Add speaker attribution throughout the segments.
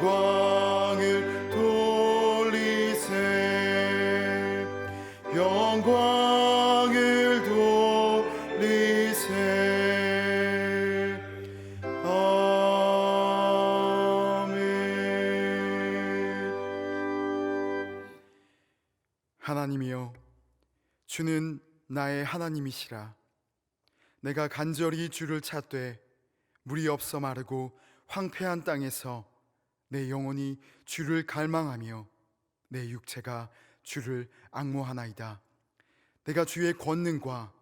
Speaker 1: 영광을 돌리세 영광을 돌리세 아멘.
Speaker 2: 하나님이여, 주는 나의 하나님이시라. 내가 간절히 주를 찾되 물이 없어 마르고 황폐한 땅에서 내 영혼이 주를 갈망하며 내 육체가 주를 앙모하나이다. 내가 주의 권능과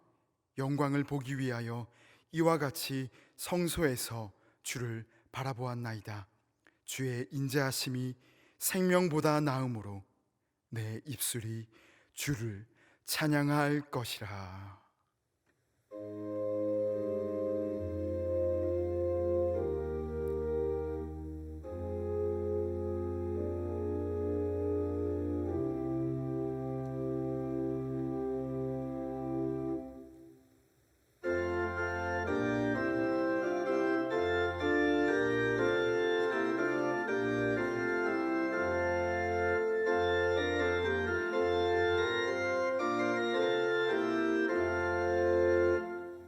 Speaker 2: 영광을 보기 위하여 이와 같이 성소에서 주를 바라보았나이다. 주의 인자하심이 생명보다 나음으로 내 입술이 주를 찬양할 것이라.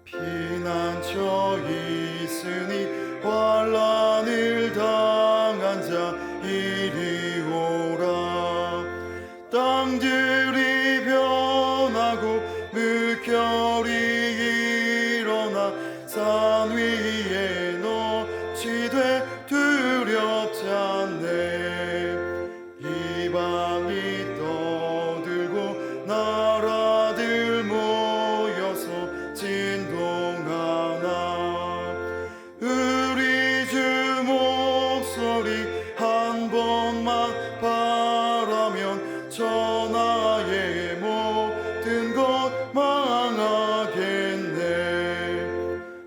Speaker 1: 피난처 있으니 환난을 당한 자 이리 오라. 땅들이 변하고 물결이 일어나 산 위에 넋이 돼 두렵지 않네. 이방이 떠들고 나라들 모여서 진동하나. 우리 주 목소리 한 번만 바라면 천하의 모든 것 망하겠네.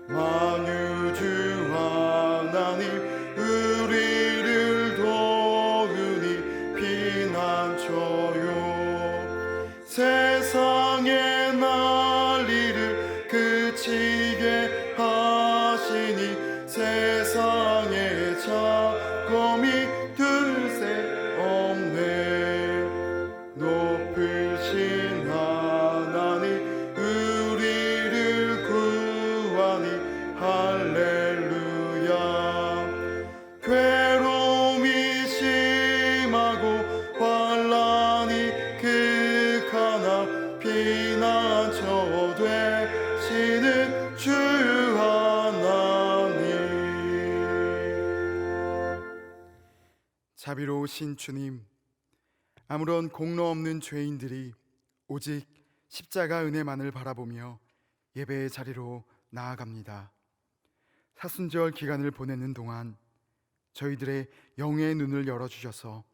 Speaker 1: 만유주 하나님 우리를 도우니 피난처요. 세상의 난리를 그치게 하시니 세상에 잡검이 둘세 없네. 높으신 하나님 우리를 구하니 할렐루야. 괴로움이 심하고 환난이 극하나 피난처 되시는 주 하나님.
Speaker 2: 자비로우신 주님, 아무런 공로 없는 죄인들이 오직 십자가 은혜만을 바라보며 예배의 자리로 나아갑니다. 사순절 기간을 보내는 동안 저희들의 영의 눈을 열어주셔서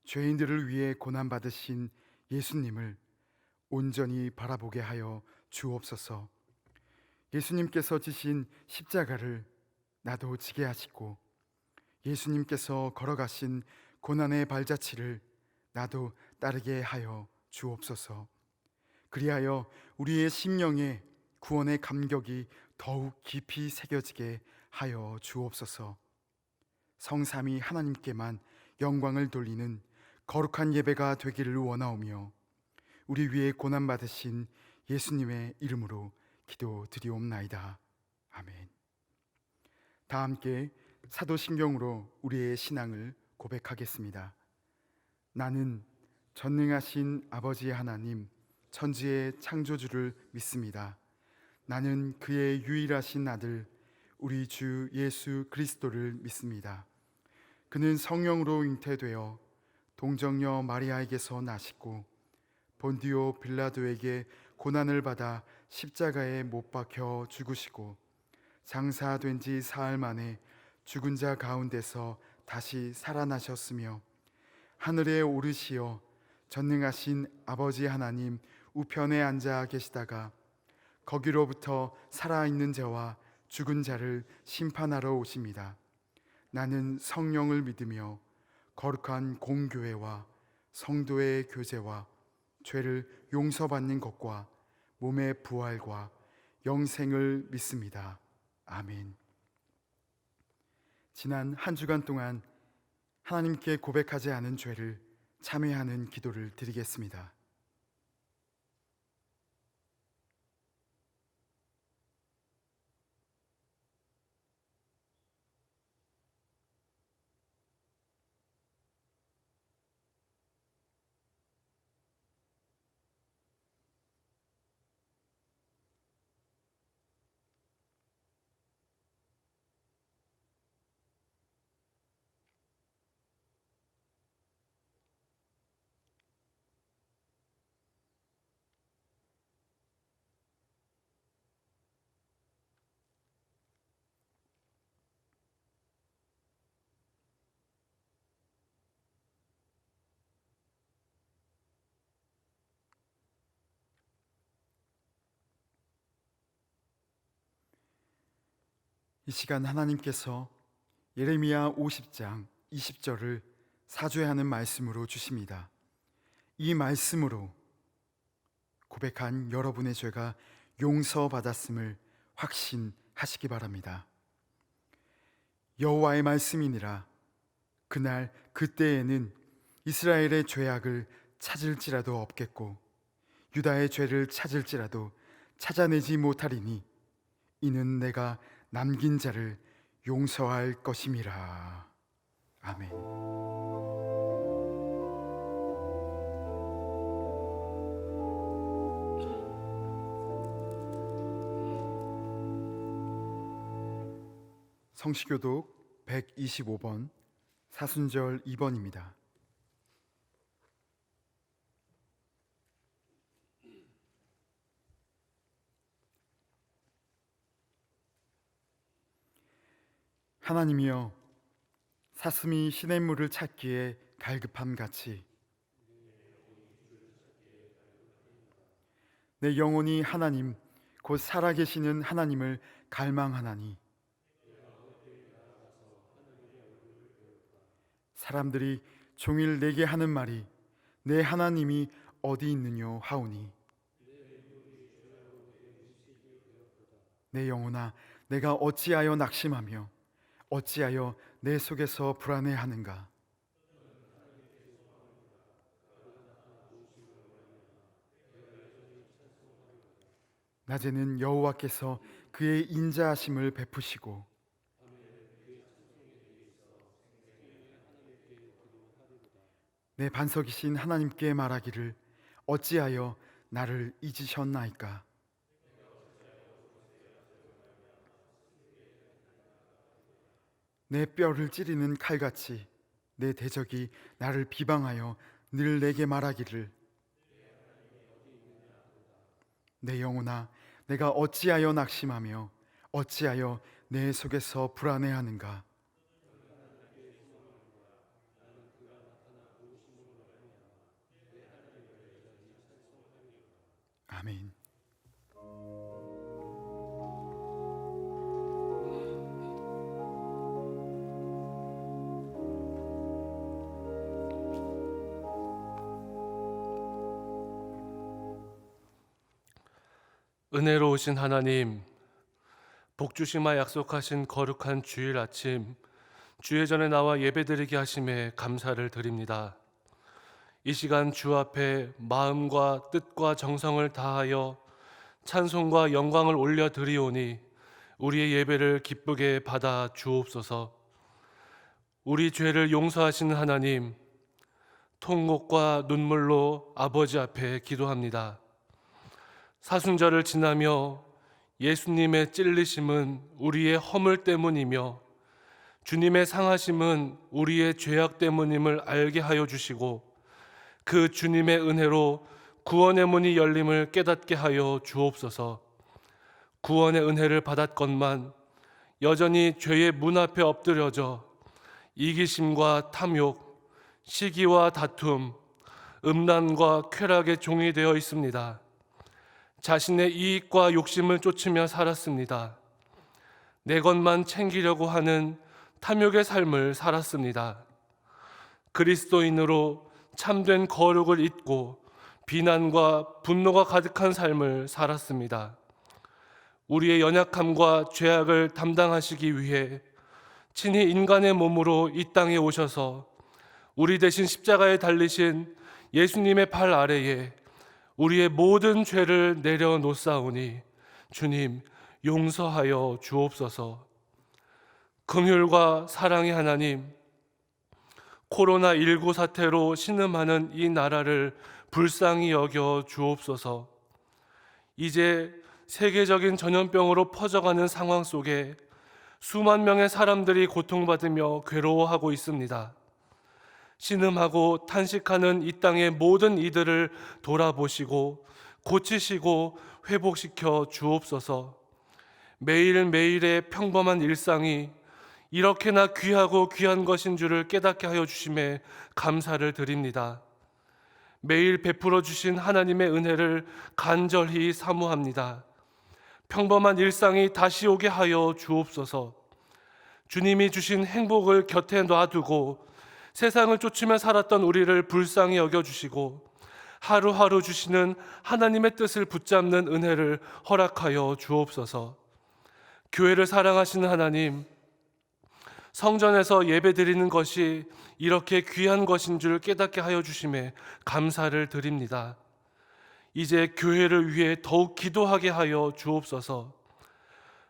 Speaker 2: 죄인들을 위해 고난받으신 예수님을 온전히 바라보게 하여 주옵소서. 예수님께서 지신 십자가를 나도 지게 하시고 예수님께서 걸어가신 고난의 발자취를 나도 따르게 하여 주옵소서. 그리하여 우리의 심령에 구원의 감격이 더욱 깊이 새겨지게 하여 주옵소서. 성삼위 하나님께만 영광을 돌리는 거룩한 예배가 되기를 원하오며 우리 위에 고난받으신 예수님의 이름으로 기도드리옵나이다. 아멘. 다 함께 사도신경으로 우리의 신앙을 고백하겠습니다. 나는 전능하신 아버지 하나님 천지의 창조주를 믿습니다. 나는 그의 유일하신 아들 우리 주 예수 그리스도를 믿습니다. 그는 성령으로 잉태되어 동정녀 마리아에게서 나시고 본디오 빌라도에게 고난을 받아 십자가에 못 박혀 죽으시고 장사된 지 사흘 만에 죽은 자 가운데서 다시 살아나셨으며 하늘에 오르시어 전능하신 아버지 하나님 우편에 앉아 계시다가 거기로부터 살아있는 자와 죽은 자를 심판하러 오십니다. 나는 성령을 믿으며 거룩한 공교회와 성도의 교제와 죄를 용서받는 것과 몸의 부활과 영생을 믿습니다. 아멘. 지난 한 주간 동안 하나님께 고백하지 않은 죄를 참회하는 기도를 드리겠습니다. 이 시간 하나님께서 예레미야 50장 20절을 사죄하는 말씀으로 주십니다. 이 말씀으로 고백한 여러분의 죄가 용서받았음을 확신하시기 바랍니다. 여호와의 말씀이니라. 그날 그때에는 이스라엘의 죄악을 찾을지라도 없겠고 유다의 죄를 찾을지라도 찾아내지 못하리니 이는 내가 남긴 자를 용서할 것임이라. 아멘. 성시교독 125번 사순절 2번입니다. 하나님이여, 사슴이 시냇물을 찾기에 갈급함 같이 내 영혼이 하나님 곧 살아계시는 하나님을 갈망하나니 사람들이 종일 내게 하는 말이 내 하나님이 어디 있느뇨 하오니 내 영혼아, 내가 어찌하여 낙심하며 어찌하여 내 속에서 불안해하는가? 낮에는 여호와께서 그의 인자하심을 베푸시고 내 반석이신 하나님께 말하기를 어찌하여 나를 잊으셨나이까? 내 뼈를 찌르는 칼같이 내 대적이 나를 비방하여 늘 내게 말하기를 내 영혼아, 내가 어찌하여 낙심하며 어찌하여 내 속에서 불안해하는가? 아멘.
Speaker 3: 은혜로우신 하나님, 복주심과 약속하신 거룩한 주일 아침 주의 전에 나와 예배드리게 하심에 감사를 드립니다. 이 시간 주 앞에 마음과 뜻과 정성을 다하여 찬송과 영광을 올려드리오니 우리의 예배를 기쁘게 받아 주옵소서. 우리 죄를 용서하시는 하나님, 통곡과 눈물로 아버지 앞에 기도합니다. 사순절을 지나며 예수님의 찔리심은 우리의 허물 때문이며 주님의 상하심은 우리의 죄악 때문임을 알게 하여 주시고 그 주님의 은혜로 구원의 문이 열림을 깨닫게 하여 주옵소서. 구원의 은혜를 받았건만 여전히 죄의 문 앞에 엎드려져 이기심과 탐욕, 시기와 다툼, 음란과 쾌락의 종이 되어 있습니다. 자신의 이익과 욕심을 쫓으며 살았습니다. 내 것만 챙기려고 하는 탐욕의 삶을 살았습니다. 그리스도인으로 참된 거룩을 잊고 비난과 분노가 가득한 삶을 살았습니다. 우리의 연약함과 죄악을 담당하시기 위해 친히 인간의 몸으로 이 땅에 오셔서 우리 대신 십자가에 달리신 예수님의 발 아래에 우리의 모든 죄를 내려놓사오니 주님 용서하여 주옵소서. 긍휼과 사랑의 하나님, 코로나19 사태로 신음하는 이 나라를 불쌍히 여겨 주옵소서. 이제 세계적인 전염병으로 퍼져가는 상황 속에 수만 명의 사람들이 고통받으며 괴로워하고 있습니다. 신음하고 탄식하는 이 땅의 모든 이들을 돌아보시고 고치시고 회복시켜 주옵소서. 매일매일의 평범한 일상이 이렇게나 귀하고 귀한 것인 줄을 깨닫게 하여 주심에 감사를 드립니다. 매일 베풀어 주신 하나님의 은혜를 간절히 사모합니다. 평범한 일상이 다시 오게 하여 주옵소서. 주님이 주신 행복을 곁에 놔두고 세상을 쫓으며 살았던 우리를 불쌍히 여겨주시고 하루하루 주시는 하나님의 뜻을 붙잡는 은혜를 허락하여 주옵소서. 교회를 사랑하시는 하나님, 성전에서 예배 드리는 것이 이렇게 귀한 것인 줄 깨닫게 하여 주심에 감사를 드립니다. 이제 교회를 위해 더욱 기도하게 하여 주옵소서.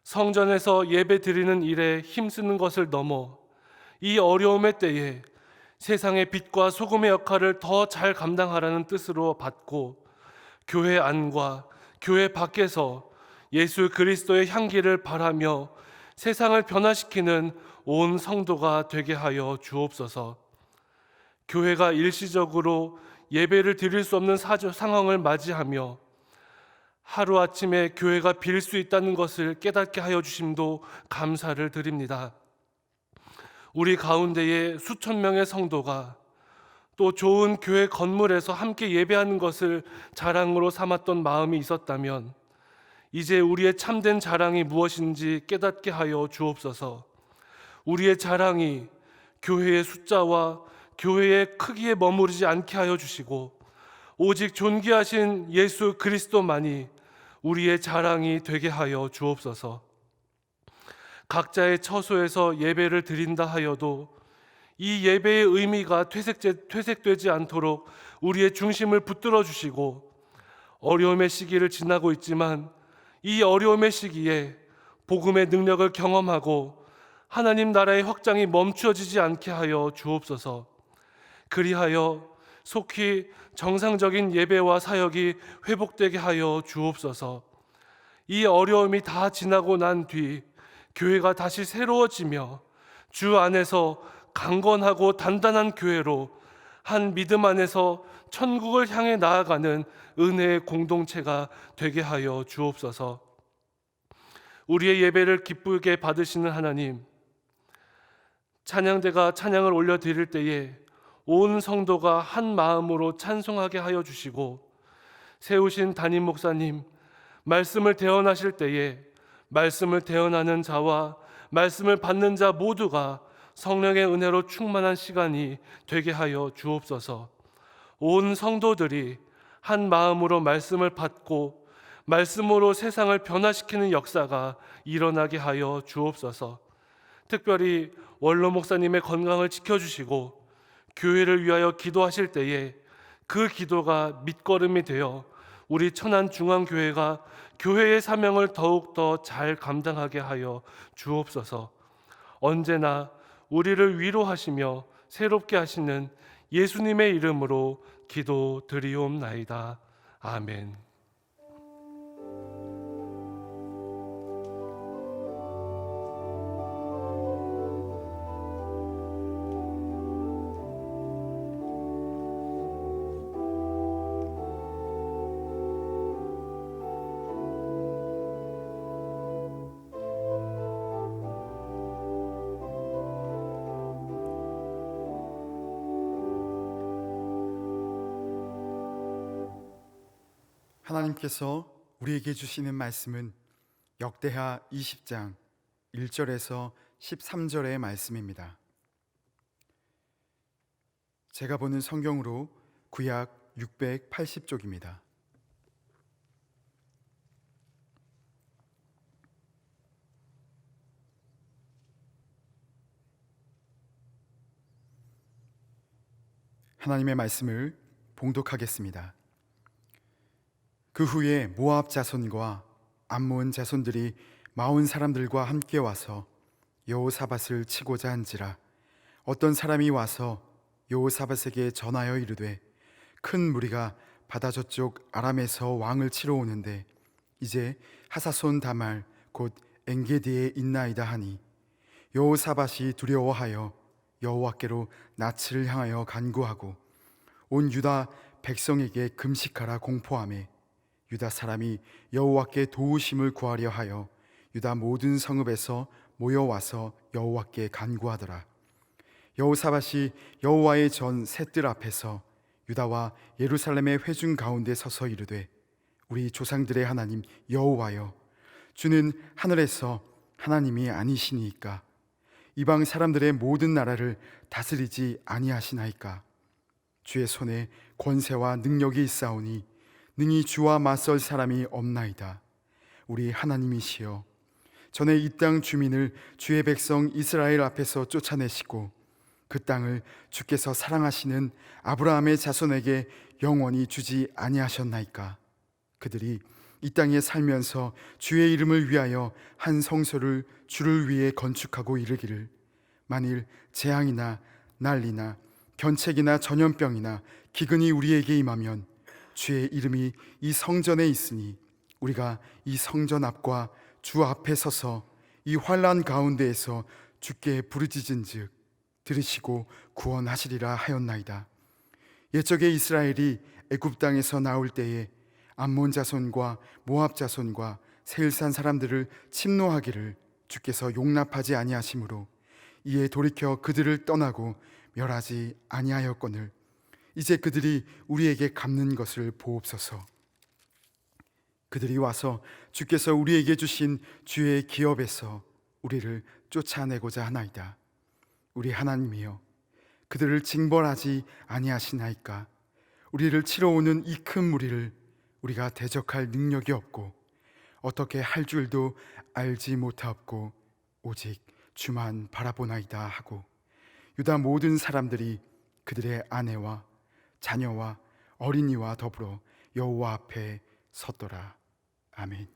Speaker 3: 성전에서 예배 드리는 일에 힘쓰는 것을 넘어 이 어려움의 때에 세상의 빛과 소금의 역할을 더 잘 감당하라는 뜻으로 받고 교회 안과 교회 밖에서 예수 그리스도의 향기를 바라며 세상을 변화시키는 온 성도가 되게 하여 주옵소서. 교회가 일시적으로 예배를 드릴 수 없는 상황을 맞이하며 하루아침에 교회가 빌 수 있다는 것을 깨닫게 하여 주심도 감사를 드립니다. 우리 가운데에 수천 명의 성도가 또 좋은 교회 건물에서 함께 예배하는 것을 자랑으로 삼았던 마음이 있었다면 이제 우리의 참된 자랑이 무엇인지 깨닫게 하여 주옵소서. 우리의 자랑이 교회의 숫자와 교회의 크기에 머무르지 않게 하여 주시고 오직 존귀하신 예수 그리스도만이 우리의 자랑이 되게 하여 주옵소서. 각자의 처소에서 예배를 드린다 하여도 이 예배의 의미가 퇴색되지 않도록 우리의 중심을 붙들어 주시고 어려움의 시기를 지나고 있지만 이 어려움의 시기에 복음의 능력을 경험하고 하나님 나라의 확장이 멈추어지지 않게 하여 주옵소서. 그리하여 속히 정상적인 예배와 사역이 회복되게 하여 주옵소서. 이 어려움이 다 지나고 난 뒤 교회가 다시 새로워지며 주 안에서 강건하고 단단한 교회로 한 믿음 안에서 천국을 향해 나아가는 은혜의 공동체가 되게 하여 주옵소서. 우리의 예배를 기쁘게 받으시는 하나님, 찬양대가 찬양을 올려드릴 때에 온 성도가 한 마음으로 찬송하게 하여 주시고 세우신 담임 목사님, 말씀을 대언하실 때에 말씀을 대언하는 자와 말씀을 받는 자 모두가 성령의 은혜로 충만한 시간이 되게 하여 주옵소서. 온 성도들이 한 마음으로 말씀을 받고 말씀으로 세상을 변화시키는 역사가 일어나게 하여 주옵소서. 특별히 원로 목사님의 건강을 지켜주시고 교회를 위하여 기도하실 때에 그 기도가 밑거름이 되어 우리 천안중앙교회가 교회의 사명을 더욱더 잘 감당하게 하여 주옵소서. 언제나 우리를 위로하시며 새롭게 하시는 예수님의 이름으로 기도드리옵나이다. 아멘.
Speaker 2: 하나님께서 우리에게 주시는 말씀은 역대하 20장 1절에서 13절의 말씀입니다. 제가 보는 성경으로 구약 680쪽입니다. 하나님의 말씀을 봉독하겠습니다. 그 후에 모압 자손과 암몬 자손들이 마온 사람들과 함께 와서 여호사밧을 치고자 한지라. 어떤 사람이 와서 여호사밧에게 전하여 이르되, 큰 무리가 바다 저쪽 아람에서 왕을 치러 오는데 이제 하사손 다말 곧 엔게디에 있나이다 하니, 여호사밧이 두려워하여 여호와께로 낯을 향하여 간구하고 온 유다 백성에게 금식하라 공포하매, 유다 사람이 여호와께 도우심을 구하려 하여 유다 모든 성읍에서 모여와서 여호와께 간구하더라. 여호사밧이 여호와의 전 셋들 앞에서 유다와 예루살렘의 회중 가운데 서서 이르되, 우리 조상들의 하나님 여호와여, 주는 하늘에서 하나님이 아니시니이까 이방 사람들의 모든 나라를 다스리지 아니하시나이까? 주의 손에 권세와 능력이 있사오니 능히 주와 맞설 사람이 없나이다. 우리 하나님이시여, 전에 이 땅 주민을 주의 백성 이스라엘 앞에서 쫓아내시고 그 땅을 주께서 사랑하시는 아브라함의 자손에게 영원히 주지 아니하셨나이까? 그들이 이 땅에 살면서 주의 이름을 위하여 한 성소를 주를 위해 건축하고 이르기를, 만일 재앙이나 난리나 견책이나 전염병이나 기근이 우리에게 임하면 주의 이름이 이 성전에 있으니 우리가 이 성전 앞과 주 앞에 서서 이 환난 가운데에서 주께 부르짖은즉 들으시고 구원하시리라 하였나이다. 옛적에 이스라엘이 애굽 땅에서 나올 때에 암몬 자손과 모압 자손과 세일산 사람들을 침노하기를 주께서 용납하지 아니하시므로 이에 돌이켜 그들을 떠나고 멸하지 아니하였거늘 이제 그들이 우리에게 갚는 것을 보옵소서. 그들이 와서 주께서 우리에게 주신 주의 기업에서 우리를 쫓아내고자 하나이다. 우리 하나님이여, 그들을 징벌하지 아니하시나이까? 우리를 치러 오는 이 큰 무리를 우리가 대적할 능력이 없고 어떻게 할 줄도 알지 못하옵고 오직 주만 바라보나이다 하고, 유다 모든 사람들이 그들의 아내와 자녀와 어린이와 더불어 여호와 앞에 섰더라. 아멘.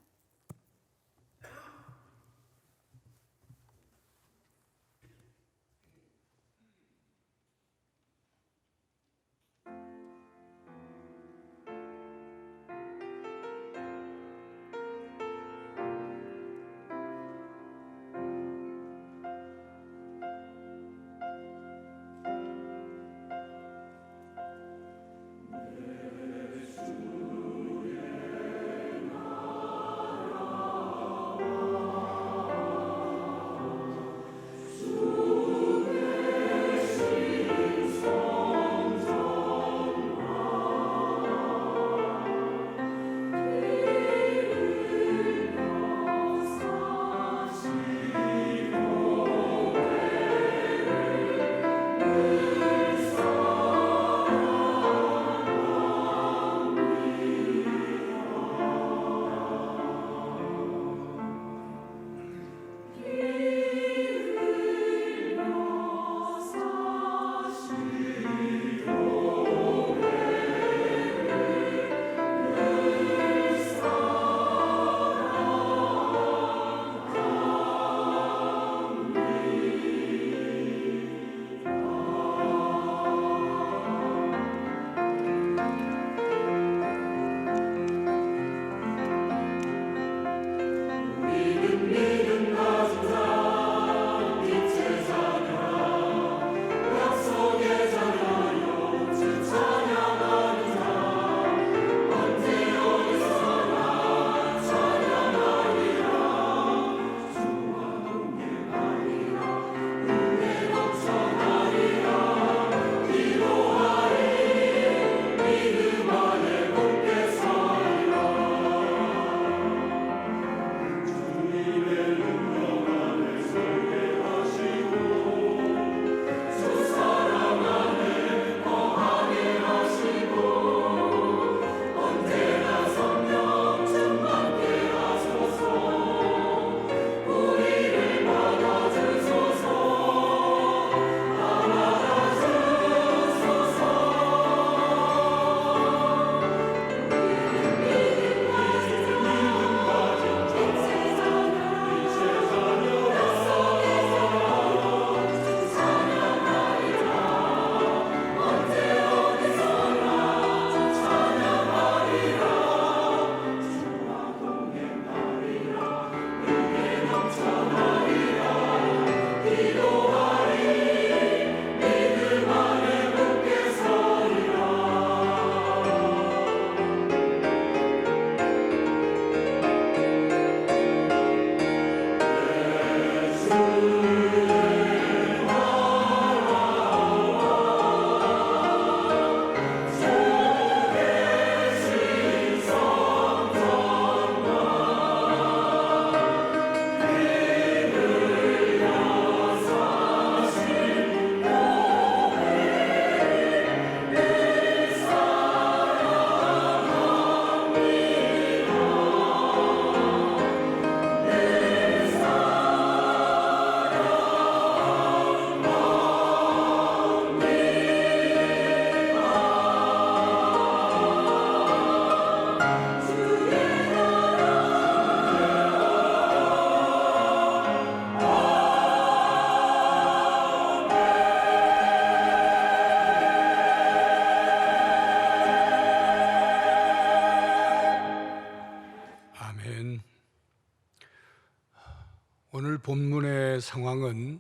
Speaker 4: 본문의 상황은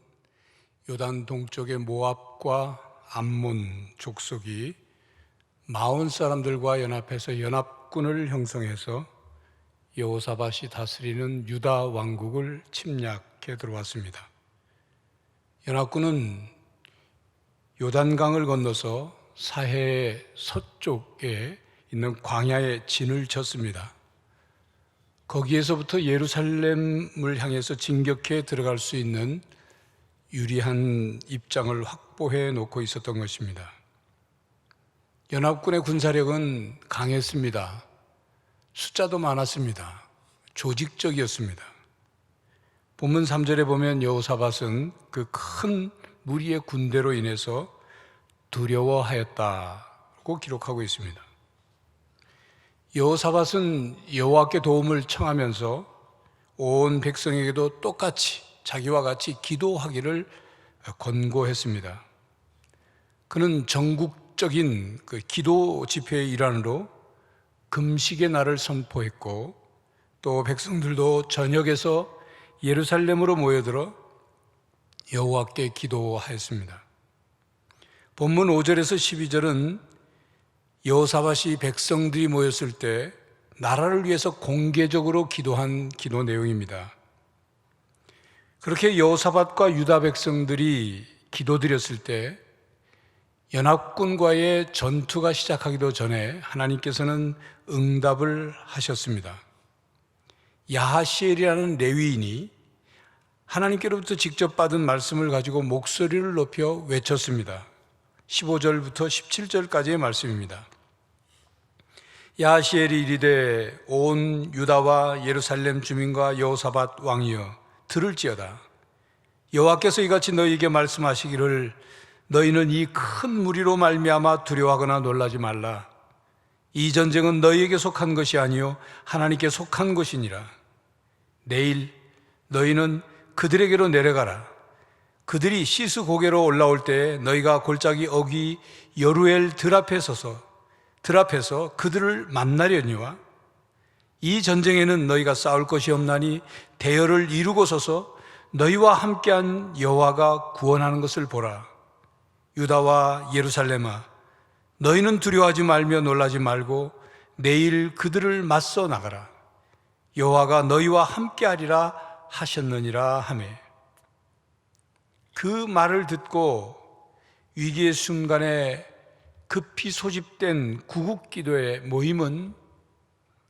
Speaker 4: 요단 동쪽의 모압과 암몬 족속이 마온 사람들과 연합해서 연합군을 형성해서 여호사밧이 다스리는 유다 왕국을 침략해 들어왔습니다. 연합군은 요단강을 건너서 사해 서쪽에 있는 광야에 진을 쳤습니다. 거기에서부터 예루살렘을 향해서 진격해 들어갈 수 있는 유리한 입장을 확보해 놓고 있었던 것입니다. 연합군의 군사력은 강했습니다. 숫자도 많았습니다. 조직적이었습니다. 본문 3절에 보면 여호사밧은 그 큰 무리의 군대로 인해서 두려워하였다고 기록하고 있습니다. 여호사밧은 여호와께 도움을 청하면서 온 백성에게도 똑같이 자기와 같이 기도하기를 권고했습니다. 그는 전국적인 그 기도 집회의 일환으로 금식의 날을 선포했고, 또 백성들도 저녁에서 예루살렘으로 모여들어 여호와께 기도하였습니다. 본문 5절에서 12절은 여호사밧이 백성들이 모였을 때 나라를 위해서 공개적으로 기도한 기도 내용입니다. 그렇게 여호사밧과 유다 백성들이 기도드렸을 때 연합군과의 전투가 시작하기도 전에 하나님께서는 응답을 하셨습니다. 야하시엘이라는 레위인이 하나님께로부터 직접 받은 말씀을 가지고 목소리를 높여 외쳤습니다. 15절부터 17절까지의 말씀입니다. 야하시엘이 이르되 온 유다와 예루살렘 주민과 여호사밧 왕이여 들을지어다. 여호와께서 이같이 너희에게 말씀하시기를 너희는 이 큰 무리로 말미암아 두려워하거나 놀라지 말라. 이 전쟁은 너희에게 속한 것이 아니요 하나님께 속한 것이니라. 내일 너희는 그들에게로 내려가라. 그들이 시스 고개로 올라올 때 너희가 골짜기 어귀 여루엘 들 앞에서 그들을 만나려니와 이 전쟁에는 너희가 싸울 것이 없나니 대열을 이루고 서서 너희와 함께한 여호와가 구원하는 것을 보라. 유다와 예루살렘아 너희는 두려워하지 말며 놀라지 말고 내일 그들을 맞서 나가라. 여호와가 너희와 함께하리라 하셨느니라 하매, 그 말을 듣고 위기의 순간에 급히 소집된 구국기도의 모임은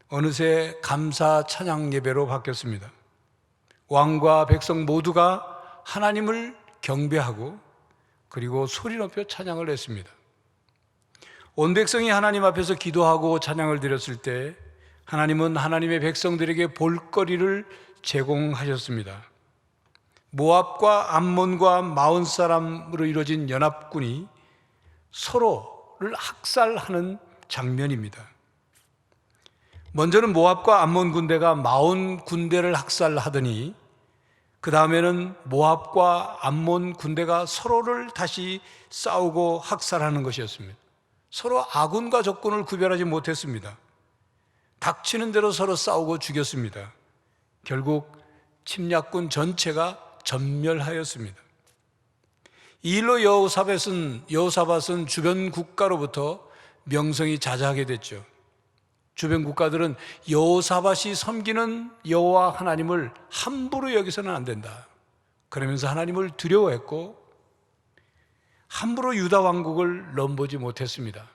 Speaker 4: 어느새 감사 찬양 예배로 바뀌었습니다. 왕과 백성 모두가 하나님을 경배하고 그리고 소리 높여 찬양을 했습니다. 온 백성이 하나님 앞에서 기도하고 찬양을 드렸을 때 하나님은 하나님의 백성들에게 볼거리를 제공하셨습니다. 모압과 암몬과 마온 사람으로 이루어진 연합군이 서로를 학살하는 장면입니다. 먼저는 모압과 암몬 군대가 마온 군대를 학살하더니 그 다음에는 모압과 암몬 군대가 서로를 다시 싸우고 학살하는 것이었습니다. 서로 아군과 적군을 구별하지 못했습니다. 닥치는 대로 서로 싸우고 죽였습니다. 결국 침략군 전체가 전멸하였습니다. 이 일로 여호사밧은 주변 국가로부터 명성이 자자하게 됐죠. 주변 국가들은 여호사밧이 섬기는 여호와 하나님을 함부로 여기서는 안 된다, 그러면서 하나님을 두려워했고 함부로 유다 왕국을 넘보지 못했습니다.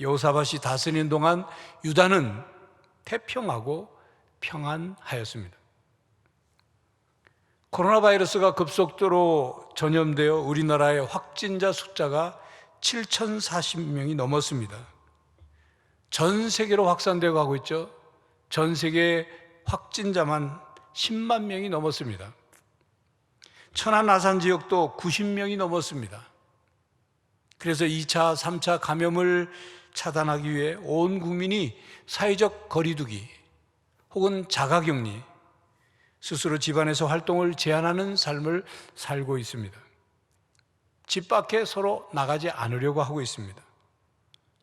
Speaker 4: 여호사밧이 다스리는 동안 유다는 태평하고 평안하였습니다. 코로나 바이러스가 급속도로 전염되어 우리나라의 확진자 숫자가 7,040명이 넘었습니다. 전 세계로 확산되어 가고 있죠. 전 세계 확진자만 10만 명이 넘었습니다. 천안 아산 지역도 90명이 넘었습니다. 그래서 2차, 3차 감염을 차단하기 위해 온 국민이 사회적 거리두기 혹은 자가격리, 스스로 집안에서 활동을 제한하는 삶을 살고 있습니다. 집 밖에 서로 나가지 않으려고 하고 있습니다.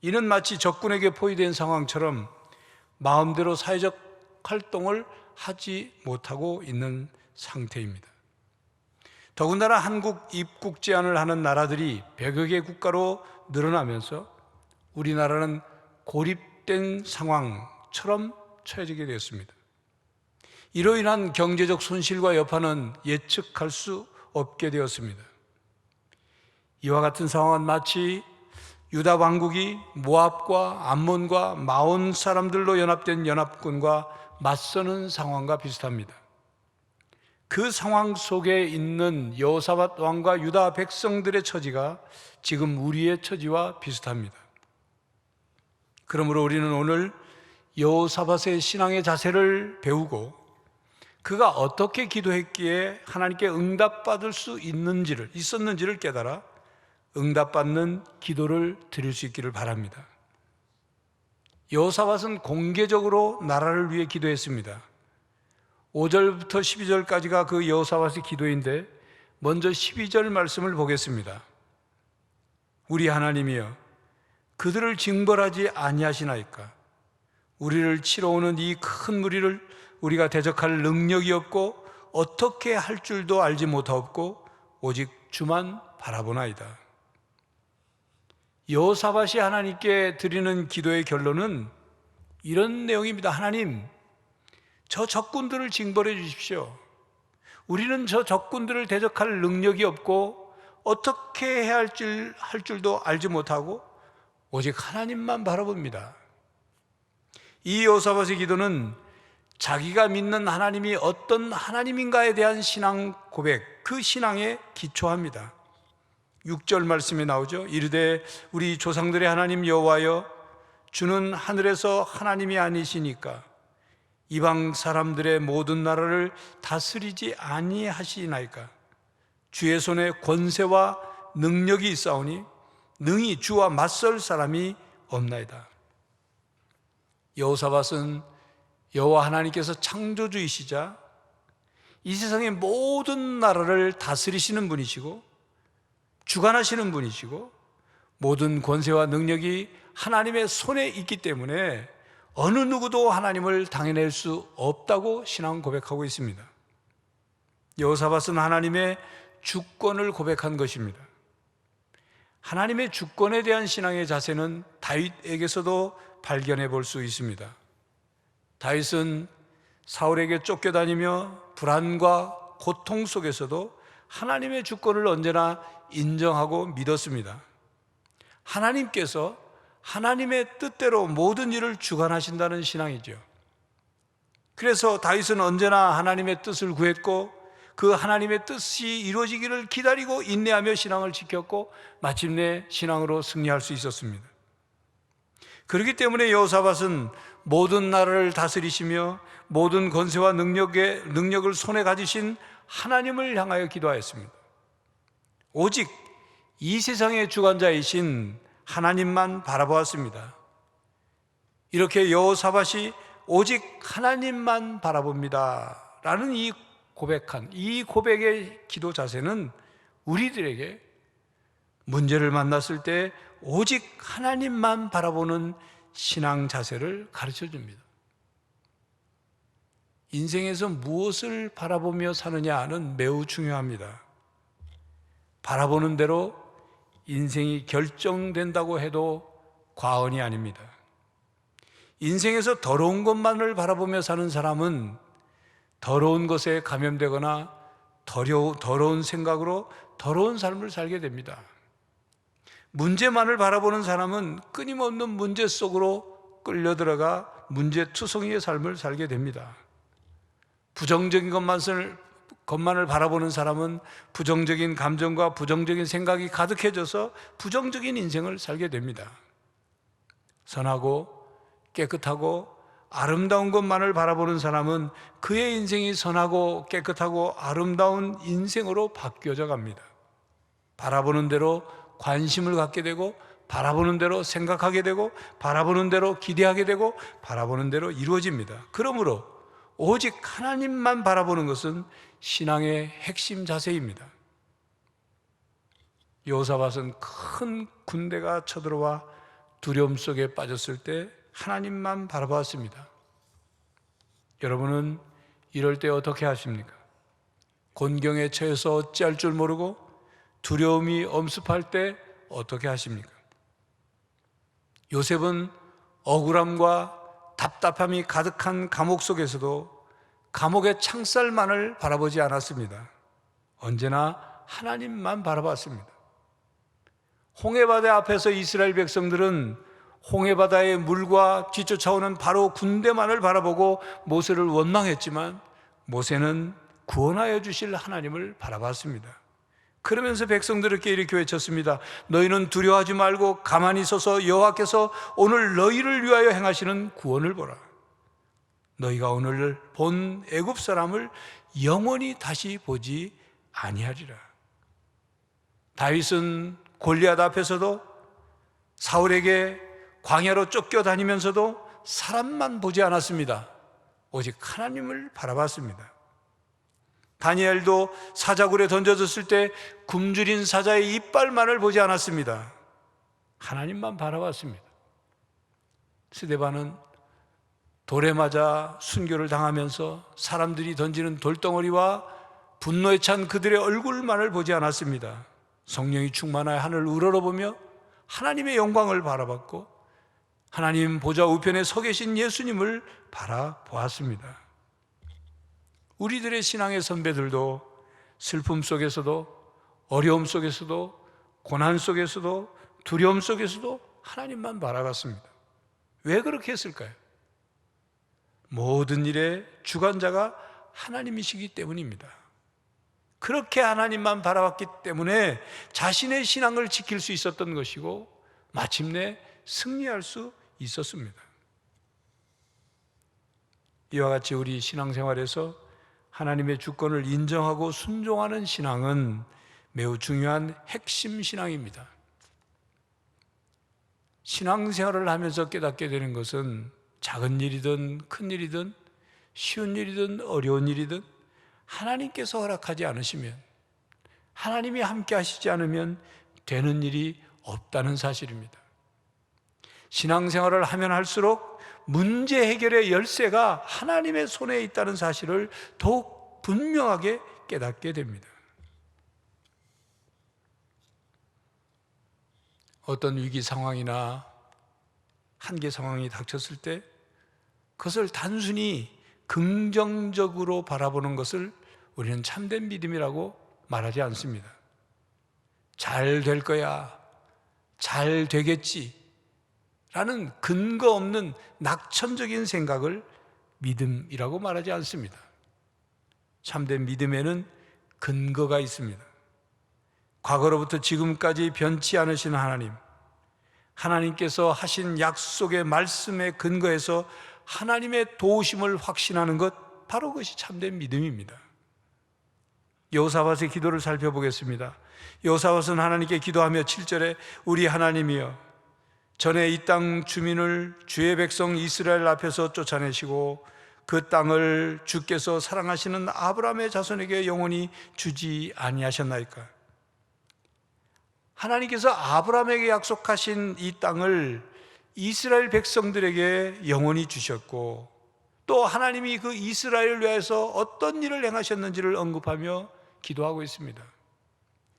Speaker 4: 이는 마치 적군에게 포위된 상황처럼 마음대로 사회적 활동을 하지 못하고 있는 상태입니다. 더군다나 한국 입국 제한을 하는 나라들이 100여 개 국가로 늘어나면서 우리나라는 고립된 상황처럼 처해지게 되었습니다. 이로 인한 경제적 손실과 여파는 예측할 수 없게 되었습니다. 이와 같은 상황은 마치 유다 왕국이 모압과 암몬과 마온 사람들로 연합된 연합군과 맞서는 상황과 비슷합니다. 그 상황 속에 있는 여호사밧 왕과 유다 백성들의 처지가 지금 우리의 처지와 비슷합니다. 그러므로 우리는 오늘 여호사밧의 신앙의 자세를 배우고 그가 어떻게 기도했기에 하나님께 응답받을 수 있었는지를 깨달아 응답받는 기도를 드릴 수 있기를 바랍니다. 여호사밧은 공개적으로 나라를 위해 기도했습니다. 5절부터 12절까지가 그 여호사밧의 기도인데 먼저 12절 말씀을 보겠습니다. 우리 하나님이여, 그들을 징벌하지 아니하시나이까? 우리를 치러 오는 이 큰 무리를 우리가 대적할 능력이 없고 어떻게 할 줄도 알지 못하옵고 오직 주만 바라보나이다. 여호사밧이 하나님께 드리는 기도의 결론은 이런 내용입니다. 하나님, 저 적군들을 징벌해 주십시오. 우리는 저 적군들을 대적할 능력이 없고 어떻게 해야 할 줄도 알지 못하고 오직 하나님만 바라봅니다. 이 여호사밧의 기도는 자기가 믿는 하나님이 어떤 하나님인가에 대한 신앙 고백, 그 신앙에 기초합니다. 6절 말씀에 나오죠. 이르되 우리 조상들의 하나님 여호와여, 주는 하늘에서 하나님이 아니시니까 이방 사람들의 모든 나라를 다스리지 아니하시나이까? 주의 손에 권세와 능력이 있사오니 능히 주와 맞설 사람이 없나이다. 여호사밧은 여호와 하나님께서 창조주이시자 이 세상의 모든 나라를 다스리시는 분이시고 주관하시는 분이시고 모든 권세와 능력이 하나님의 손에 있기 때문에 어느 누구도 하나님을 당해낼 수 없다고 신앙 고백하고 있습니다. 여호사밧은 하나님의 주권을 고백한 것입니다. 하나님의 주권에 대한 신앙의 자세는 다윗에게서도 발견해 볼 수 있습니다. 다윗은 사울에게 쫓겨다니며 불안과 고통 속에서도 하나님의 주권을 언제나 인정하고 믿었습니다. 하나님께서 하나님의 뜻대로 모든 일을 주관하신다는 신앙이죠. 그래서 다윗은 언제나 하나님의 뜻을 구했고 그 하나님의 뜻이 이루어지기를 기다리고 인내하며 신앙을 지켰고 마침내 신앙으로 승리할 수 있었습니다. 그렇기 때문에 여호사밧은 모든 나라를 다스리시며 모든 권세와 능력을 손에 가지신 하나님을 향하여 기도하였습니다. 오직 이 세상의 주관자이신 하나님만 바라보았습니다. 이렇게 여호사밧이 오직 하나님만 바라봅니다 라는 이 고백의 기도 자세는 우리들에게 문제를 만났을 때 오직 하나님만 바라보는 신앙 자세를 가르쳐 줍니다. 인생에서 무엇을 바라보며 사느냐는 매우 중요합니다. 바라보는 대로 인생이 결정된다고 해도 과언이 아닙니다. 인생에서 더러운 것만을 바라보며 사는 사람은 더러운 것에 감염되거나 더러운 생각으로 더러운 삶을 살게 됩니다. 문제만을 바라보는 사람은 끊임없는 문제 속으로 끌려들어가 문제투성이의 삶을 살게 됩니다. 부정적인 것만을 바라보는 사람은 부정적인 감정과 부정적인 생각이 가득해져서 부정적인 인생을 살게 됩니다. 선하고 깨끗하고 아름다운 것만을 바라보는 사람은 그의 인생이 선하고 깨끗하고 아름다운 인생으로 바뀌어져 갑니다. 바라보는 대로 관심을 갖게 되고 바라보는 대로 생각하게 되고 바라보는 대로 기대하게 되고 바라보는 대로 이루어집니다. 그러므로 오직 하나님만 바라보는 것은 신앙의 핵심 자세입니다. 여호사밧은 큰 군대가 쳐들어와 두려움 속에 빠졌을 때 하나님만 바라보았습니다. 여러분은 이럴 때 어떻게 하십니까? 곤경에 처해서 어찌할 줄 모르고 두려움이 엄습할 때 어떻게 하십니까? 요셉은 억울함과 답답함이 가득한 감옥 속에서도 감옥의 창살만을 바라보지 않았습니다. 언제나 하나님만 바라봤습니다. 홍해바다 앞에서 이스라엘 백성들은 홍해바다의 물과 뒤쫓아오는 바로 군대만을 바라보고 모세를 원망했지만 모세는 구원하여 주실 하나님을 바라봤습니다. 그러면서 백성들에게 이렇게 외쳤습니다. 너희는 두려워하지 말고 가만히 서서 여호와께서 오늘 너희를 위하여 행하시는 구원을 보라. 너희가 오늘 본 애굽 사람을 영원히 다시 보지 아니하리라. 다윗은 골리앗 앞에서도 사울에게 광야로 쫓겨다니면서도 사람만 보지 않았습니다. 오직 하나님을 바라봤습니다. 다니엘도 사자굴에 던져졌을 때 굶주린 사자의 이빨만을 보지 않았습니다. 하나님만 바라봤습니다. 스데반은 돌에 맞아 순교를 당하면서 사람들이 던지는 돌덩어리와 분노에 찬 그들의 얼굴만을 보지 않았습니다. 성령이 충만하여 하늘을 우러러보며 하나님의 영광을 바라봤고 하나님 보좌 우편에 서 계신 예수님을 바라보았습니다. 우리들의 신앙의 선배들도 슬픔 속에서도 어려움 속에서도 고난 속에서도 두려움 속에서도 하나님만 바라봤습니다. 왜 그렇게 했을까요? 모든 일의 주관자가 하나님이시기 때문입니다. 그렇게 하나님만 바라봤기 때문에 자신의 신앙을 지킬 수 있었던 것이고 마침내 승리할 수 있었습니다. 이와 같이 우리 신앙생활에서 하나님의 주권을 인정하고 순종하는 신앙은 매우 중요한 핵심 신앙입니다. 신앙생활을 하면서 깨닫게 되는 것은 작은 일이든 큰 일이든 쉬운 일이든 어려운 일이든 하나님께서 허락하지 않으시면, 하나님이 함께 하시지 않으면 되는 일이 없다는 사실입니다. 신앙생활을 하면 할수록 문제 해결의 열쇠가 하나님의 손에 있다는 사실을 더욱 분명하게 깨닫게 됩니다. 어떤 위기 상황이나 한계 상황이 닥쳤을 때 그것을 단순히 긍정적으로 바라보는 것을 우리는 참된 믿음이라고 말하지 않습니다. 잘 될 거야, 잘 되겠지 라는 근거 없는 낙천적인 생각을 믿음이라고 말하지 않습니다. 참된 믿음에는 근거가 있습니다. 과거로부터 지금까지 변치 않으신 하나님, 하나님께서 하신 약속의 말씀에 근거해서 하나님의 도우심을 확신하는 것, 바로 그것이 참된 믿음입니다. 여호사밧의 기도를 살펴보겠습니다. 여호사밧은 하나님께 기도하며 7절에 우리 하나님이여, 전에 이 땅 주민을 주의 백성 이스라엘 앞에서 쫓아내시고 그 땅을 주께서 사랑하시는 아브라함의 자손에게 영원히 주지 아니하셨나이까? 하나님께서 아브라함에게 약속하신 이 땅을 이스라엘 백성들에게 영원히 주셨고, 또 하나님이 그 이스라엘을 위해서 어떤 일을 행하셨는지를 언급하며 기도하고 있습니다.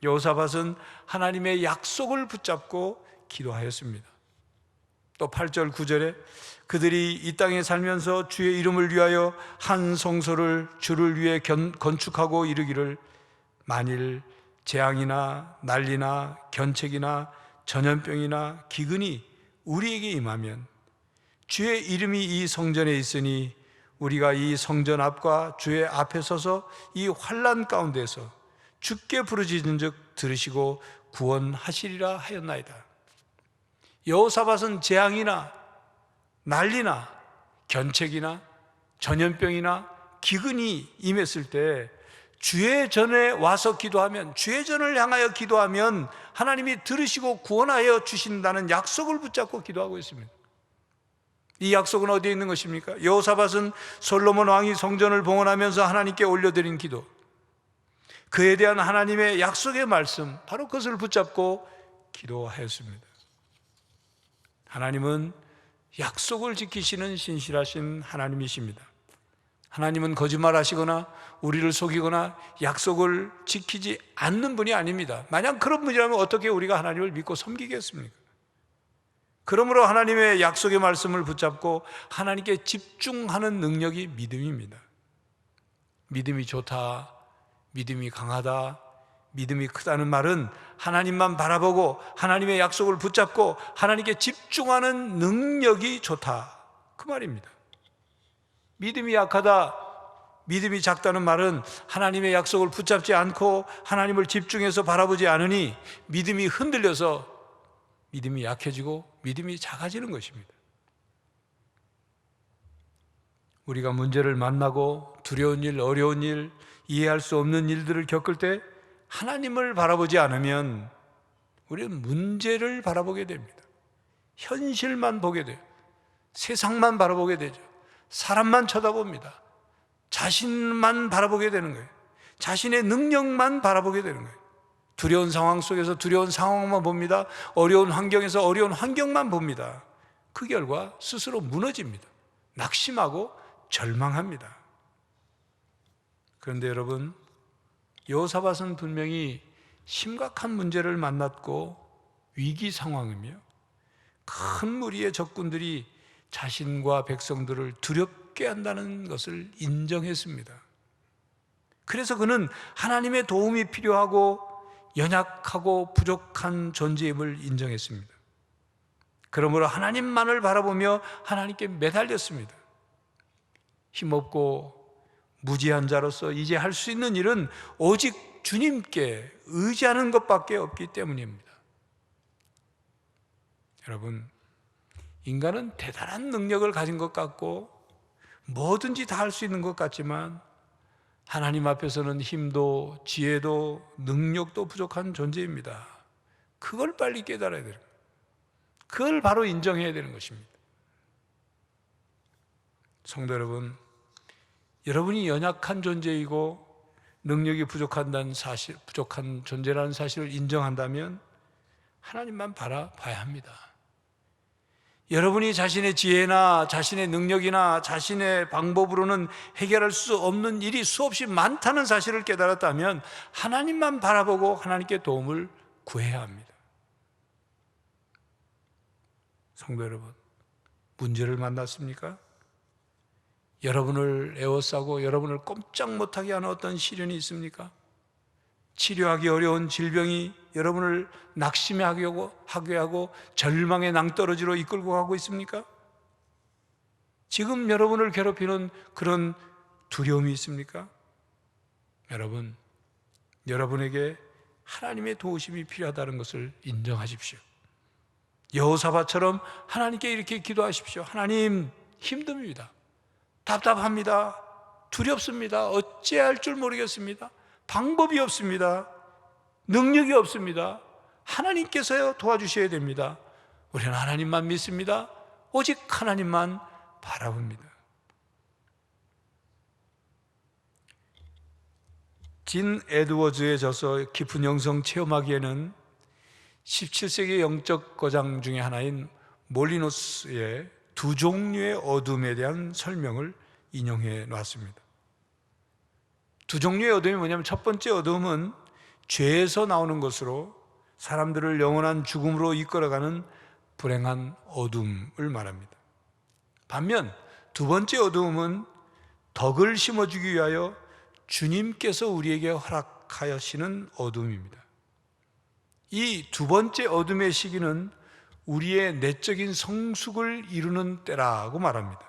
Speaker 4: 여호사밧은 하나님의 약속을 붙잡고 기도하였습니다. 또 8절 9절에 그들이 이 땅에 살면서 주의 이름을 위하여 한 성소를 주를 위해 건축하고 이르기를 만일 재앙이나 난리나 견책이나 전염병이나 기근이 우리에게 임하면 주의 이름이 이 성전에 있으니 우리가 이 성전 앞과 주의 앞에 서서 이 환난 가운데서 주께 부르짖은 즉 들으시고 구원하시리라 하였나이다. 여호사밧은 재앙이나 난리나 견책이나 전염병이나 기근이 임했을 때 주의 전에 와서 기도하면, 주의 전을 향하여 기도하면 하나님이 들으시고 구원하여 주신다는 약속을 붙잡고 기도하고 있습니다. 이 약속은 어디에 있는 것입니까? 여호사밧은 솔로몬 왕이 성전을 봉헌하면서 하나님께 올려드린 기도, 그에 대한 하나님의 약속의 말씀, 바로 그것을 붙잡고 기도하였습니다. 하나님은 약속을 지키시는 신실하신 하나님이십니다. 하나님은 거짓말하시거나 우리를 속이거나 약속을 지키지 않는 분이 아닙니다. 만약 그런 분이라면 어떻게 우리가 하나님을 믿고 섬기겠습니까? 그러므로 하나님의 약속의 말씀을 붙잡고 하나님께 집중하는 능력이 믿음입니다. 믿음이 좋다, 믿음이 강하다, 믿음이 크다는 말은 하나님만 바라보고 하나님의 약속을 붙잡고 하나님께 집중하는 능력이 좋다, 그 말입니다. 믿음이 약하다, 믿음이 작다는 말은 하나님의 약속을 붙잡지 않고 하나님을 집중해서 바라보지 않으니 믿음이 흔들려서 믿음이 약해지고 믿음이 작아지는 것입니다. 우리가 문제를 만나고 두려운 일, 어려운 일, 이해할 수 없는 일들을 겪을 때 하나님을 바라보지 않으면 우리는 문제를 바라보게 됩니다. 현실만 보게 돼요. 세상만 바라보게 되죠. 사람만 쳐다봅니다. 자신만 바라보게 되는 거예요. 자신의 능력만 바라보게 되는 거예요. 두려운 상황 속에서 두려운 상황만 봅니다. 어려운 환경에서 어려운 환경만 봅니다. 그 결과 스스로 무너집니다. 낙심하고 절망합니다. 그런데 여러분, 여호사밧은 분명히 심각한 문제를 만났고 위기 상황이며 큰 무리의 적군들이 자신과 백성들을 두렵게 한다는 것을 인정했습니다. 그래서 그는 하나님의 도움이 필요하고 연약하고 부족한 존재임을 인정했습니다. 그러므로 하나님만을 바라보며 하나님께 매달렸습니다. 힘없고 무지한 자로서 이제 할 수 있는 일은 오직 주님께 의지하는 것밖에 없기 때문입니다. 여러분, 인간은 대단한 능력을 가진 것 같고 뭐든지 다 할 수 있는 것 같지만 하나님 앞에서는 힘도 지혜도 능력도 부족한 존재입니다. 그걸 빨리 깨달아야 되는 거예요. 그걸 바로 인정해야 되는 것입니다. 성도 여러분, 여러분이 연약한 존재이고 능력이 부족한 존재라는 사실을 인정한다면 하나님만 바라봐야 합니다. 여러분이 자신의 지혜나 자신의 능력이나 자신의 방법으로는 해결할 수 없는 일이 수없이 많다는 사실을 깨달았다면 하나님만 바라보고 하나님께 도움을 구해야 합니다. 성도 여러분, 문제를 만났습니까? 여러분을 에워싸고 여러분을 꼼짝 못하게 하는 어떤 시련이 있습니까? 치료하기 어려운 질병이 여러분을 낙심하게 하고 절망의 낭떠러지로 이끌고 가고 있습니까? 지금 여러분을 괴롭히는 그런 두려움이 있습니까? 여러분, 여러분에게 하나님의 도우심이 필요하다는 것을 인정하십시오. 여호사밧처럼 하나님께 이렇게 기도하십시오. 하나님, 힘듭니다. 답답합니다. 두렵습니다. 어찌할 줄 모르겠습니다. 방법이 없습니다. 능력이 없습니다. 하나님께서요 도와주셔야 됩니다. 우리는 하나님만 믿습니다. 오직 하나님만 바라봅니다. 진 에드워즈의 저서 깊은 영성 체험하기에는 17세기 영적 거장 중에 하나인 몰리노스의 두 종류의 어둠에 대한 설명을 인용해 놨습니다. 두 종류의 어둠이 뭐냐면 첫 번째 어둠은 죄에서 나오는 것으로 사람들을 영원한 죽음으로 이끌어가는 불행한 어둠을 말합니다. 반면 두 번째 어둠은 덕을 심어주기 위하여 주님께서 우리에게 허락하시는 어둠입니다. 이 두 번째 어둠의 시기는 우리의 내적인 성숙을 이루는 때라고 말합니다.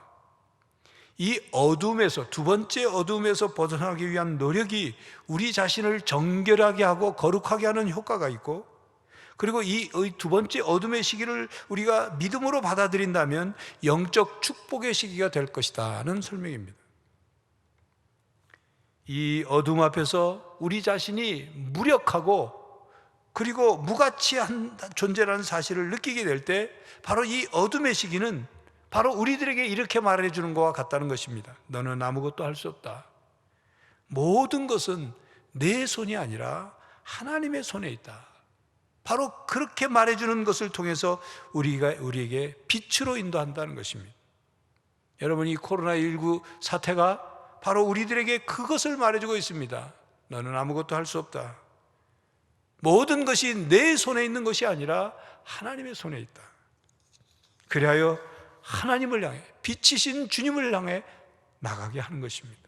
Speaker 4: 이 어둠에서, 두 번째 어둠에서 벗어나기 위한 노력이 우리 자신을 정결하게 하고 거룩하게 하는 효과가 있고, 그리고 이 두 번째 어둠의 시기를 우리가 믿음으로 받아들인다면 영적 축복의 시기가 될 것이다는 설명입니다. 이 어둠 앞에서 우리 자신이 무력하고 그리고 무가치한 존재라는 사실을 느끼게 될 때 바로 이 어둠의 시기는 바로 우리들에게 이렇게 말해주는 것과 같다는 것입니다. 너는 아무것도 할 수 없다. 모든 것은 내 손이 아니라 하나님의 손에 있다. 바로 그렇게 말해주는 것을 통해서 우리에게 빛으로 인도한다는 것입니다. 여러분, 이 코로나19 사태가 바로 우리들에게 그것을 말해주고 있습니다. 너는 아무것도 할 수 없다. 모든 것이 내 손에 있는 것이 아니라 하나님의 손에 있다. 그리하여 하나님을 향해, 빛이신 주님을 향해 나가게 하는 것입니다.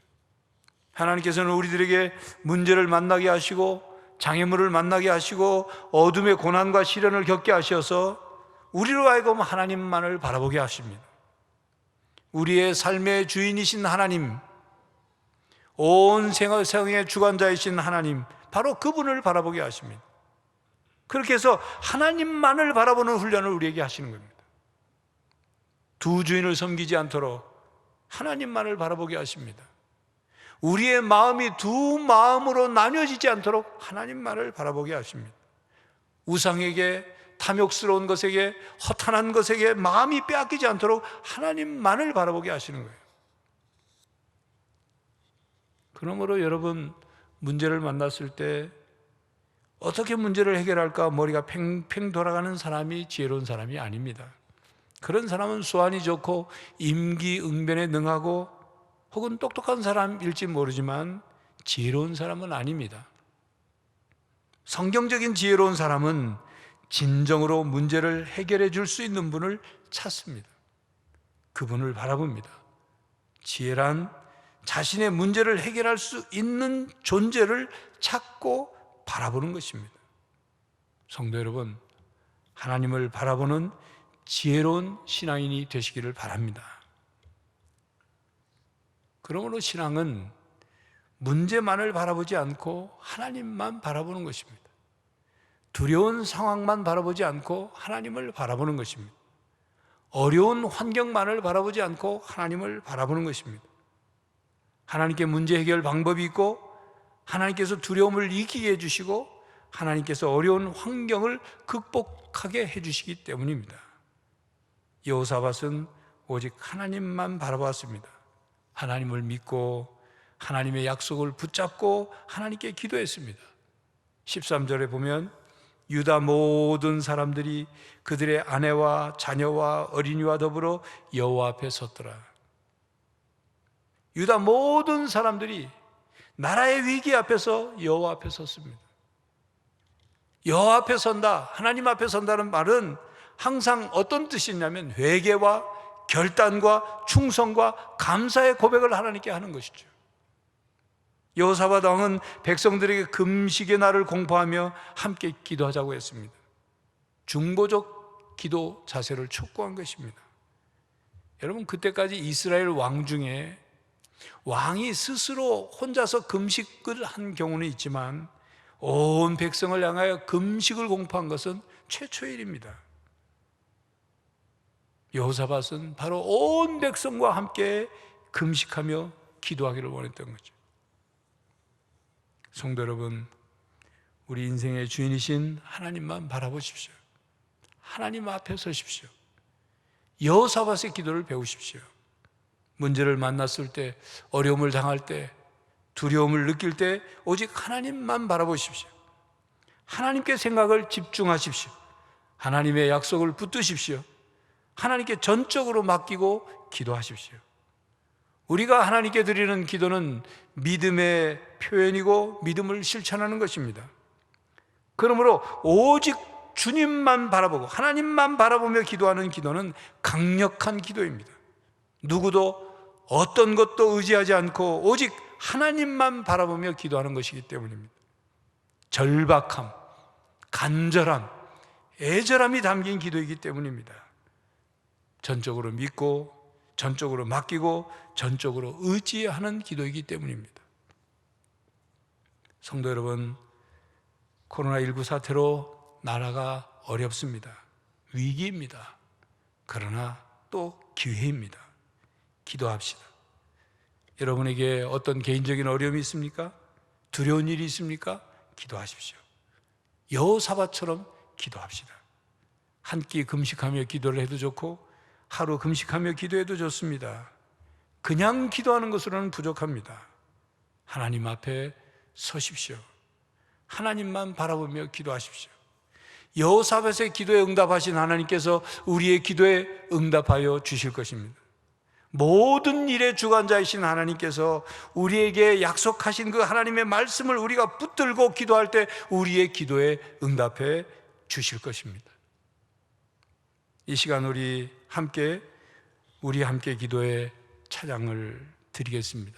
Speaker 4: 하나님께서는 우리들에게 문제를 만나게 하시고 장애물을 만나게 하시고 어둠의 고난과 시련을 겪게 하셔서 우리로 하여금 하나님만을 바라보게 하십니다. 우리의 삶의 주인이신 하나님, 온 세상의 주관자이신 하나님, 바로 그분을 바라보게 하십니다. 그렇게 해서 하나님만을 바라보는 훈련을 우리에게 하시는 겁니다. 두 주인을 섬기지 않도록 하나님만을 바라보게 하십니다. 우리의 마음이 두 마음으로 나뉘어지지 않도록 하나님만을 바라보게 하십니다. 우상에게, 탐욕스러운 것에게, 허탄한 것에게 마음이 빼앗기지 않도록 하나님만을 바라보게 하시는 거예요. 그러므로 여러분, 문제를 만났을 때 어떻게 문제를 해결할까 머리가 팽팽 돌아가는 사람이 지혜로운 사람이 아닙니다. 그런 사람은 수완이 좋고 임기응변에 능하고 혹은 똑똑한 사람일지 모르지만 지혜로운 사람은 아닙니다. 성경적인 지혜로운 사람은 진정으로 문제를 해결해 줄 수 있는 분을 찾습니다. 그분을 바라봅니다. 지혜란 자신의 문제를 해결할 수 있는 존재를 찾고 바라보는 것입니다. 성도 여러분, 하나님을 바라보는 지혜로운 신앙인이 되시기를 바랍니다. 그러므로 신앙은 문제만을 바라보지 않고 하나님만 바라보는 것입니다. 두려운 상황만 바라보지 않고 하나님을 바라보는 것입니다. 어려운 환경만을 바라보지 않고 하나님을 바라보는 것입니다. 하나님께 문제 해결 방법이 있고 하나님께서 두려움을 이기게 해주시고 하나님께서 어려운 환경을 극복하게 해주시기 때문입니다. 여호사밧은 오직 하나님만 바라봤습니다. 하나님을 믿고 하나님의 약속을 붙잡고 하나님께 기도했습니다. 13절에 보면 유다 모든 사람들이 그들의 아내와 자녀와 어린이와 더불어 여호와 앞에 섰더라. 유다 모든 사람들이 나라의 위기 앞에서 여호와 앞에 섰습니다. 여호와 앞에 선다, 하나님 앞에 선다는 말은 항상 어떤 뜻이 있냐면 회개와 결단과 충성과 감사의 고백을 하나님께 하는 것이죠. 여호사밧 왕은 백성들에게 금식의 날을 공포하며 함께 기도하자고 했습니다. 중보적 기도 자세를 촉구한 것입니다. 여러분, 그때까지 이스라엘 왕 중에 왕이 스스로 혼자서 금식을 한 경우는 있지만 온 백성을 향하여 금식을 공포한 것은 최초의 일입니다. 여호사밧은 바로 온 백성과 함께 금식하며 기도하기를 원했던 거죠. 성도 여러분, 우리 인생의 주인이신 하나님만 바라보십시오. 하나님 앞에 서십시오. 여호사밧의 기도를 배우십시오. 문제를 만났을 때, 어려움을 당할 때, 두려움을 느낄 때 오직 하나님만 바라보십시오. 하나님께 생각을 집중하십시오. 하나님의 약속을 붙드십시오. 하나님께 전적으로 맡기고 기도하십시오. 우리가 하나님께 드리는 기도는 믿음의 표현이고 믿음을 실천하는 것입니다. 그러므로 오직 주님만 바라보고 하나님만 바라보며 기도하는 기도는 강력한 기도입니다. 누구도 어떤 것도 의지하지 않고 오직 하나님만 바라보며 기도하는 것이기 때문입니다. 절박함, 간절함, 애절함이 담긴 기도이기 때문입니다. 전적으로 믿고 전적으로 맡기고 전적으로 의지하는 기도이기 때문입니다. 성도 여러분, 코로나19 사태로 나라가 어렵습니다. 위기입니다. 그러나 또 기회입니다. 기도합시다. 여러분에게 어떤 개인적인 어려움이 있습니까? 두려운 일이 있습니까? 기도하십시오. 여호사밧처럼 기도합시다. 한 끼 금식하며 기도를 해도 좋고 하루 금식하며 기도해도 좋습니다. 그냥 기도하는 것으로는 부족합니다. 하나님 앞에 서십시오. 하나님만 바라보며 기도하십시오. 여호사밧의 기도에 응답하신 하나님께서 우리의 기도에 응답하여 주실 것입니다. 모든 일의 주관자이신 하나님께서 우리에게 약속하신 그 하나님의 말씀을 우리가 붙들고 기도할 때 우리의 기도에 응답해 주실 것입니다. 이 시간 우리 함께 기도에 찬양을 드리겠습니다.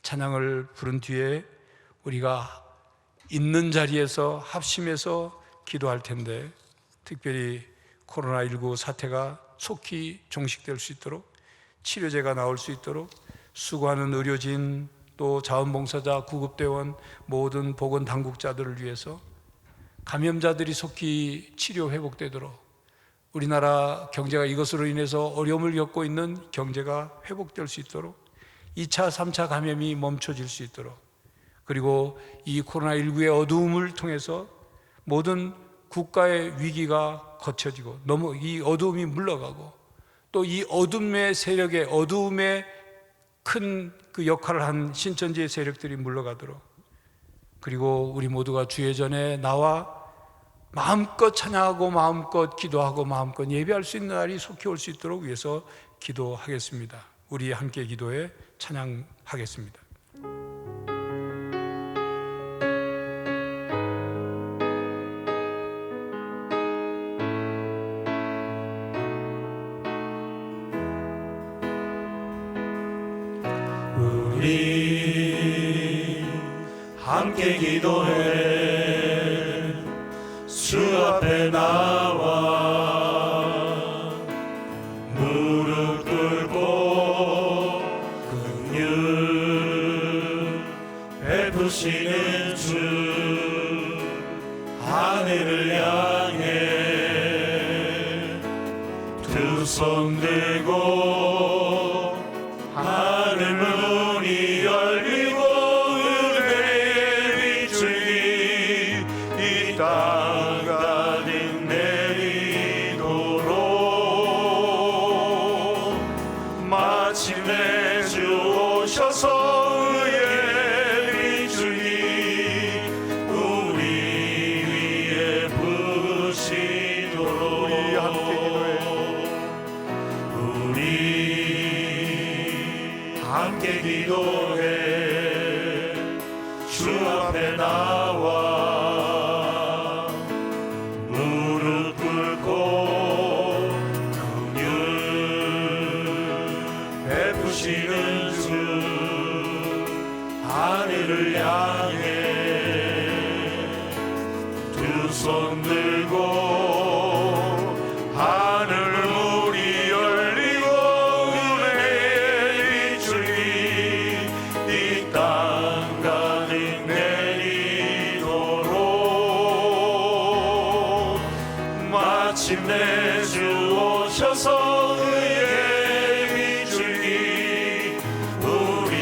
Speaker 4: 찬양을 부른 뒤에 우리가 있는 자리에서 합심해서 기도할 텐데, 특별히 코로나19 사태가 속히 종식될 수 있도록, 치료제가 나올 수 있도록, 수고하는 의료진, 또 자원봉사자, 구급대원, 모든 보건당국자들을 위해서 감염자들이 속히 치료 회복되도록, 우리나라 경제가 이것으로 인해서 어려움을 겪고 있는 경제가 회복될 수 있도록, 2차, 3차 감염이 멈춰질 수 있도록, 그리고 이 코로나19의 어두움을 통해서 모든 국가의 위기가 거쳐지고 이 어두움이 물러가고, 또 이 어둠의 세력에, 어두움의 큰 그 역할을 한 신천지의 세력들이 물러가도록, 그리고 우리 모두가 주의 전에 나와 마음껏 찬양하고 마음껏 기도하고 마음껏 예배할 수 있는 날이 속히 올 수 있도록 위해서 기도하겠습니다. 우리 함께 기도에 찬양하겠습니다.
Speaker 1: 우리 함께 기도해 주 앞에 나와 무릎 꿇고 긍휼 베푸시는 주 하늘을 향해 두 손 들고 하늘 문이 열리고 은혜의 빛이 이 땅 가득 내리도록 마침내 주 오셔서 의의 빛이 우리 위에 부으시도록 우리 함께 기도해 주 앞에 나와 무릎 꿇고 긍휼 베푸시는 주 하늘을 향해 두 손 들고 하늘 문이 열리고 은혜의 빛이 이 땅 가득 내리도록 마침내 주 오셔서 의의 빛이 우리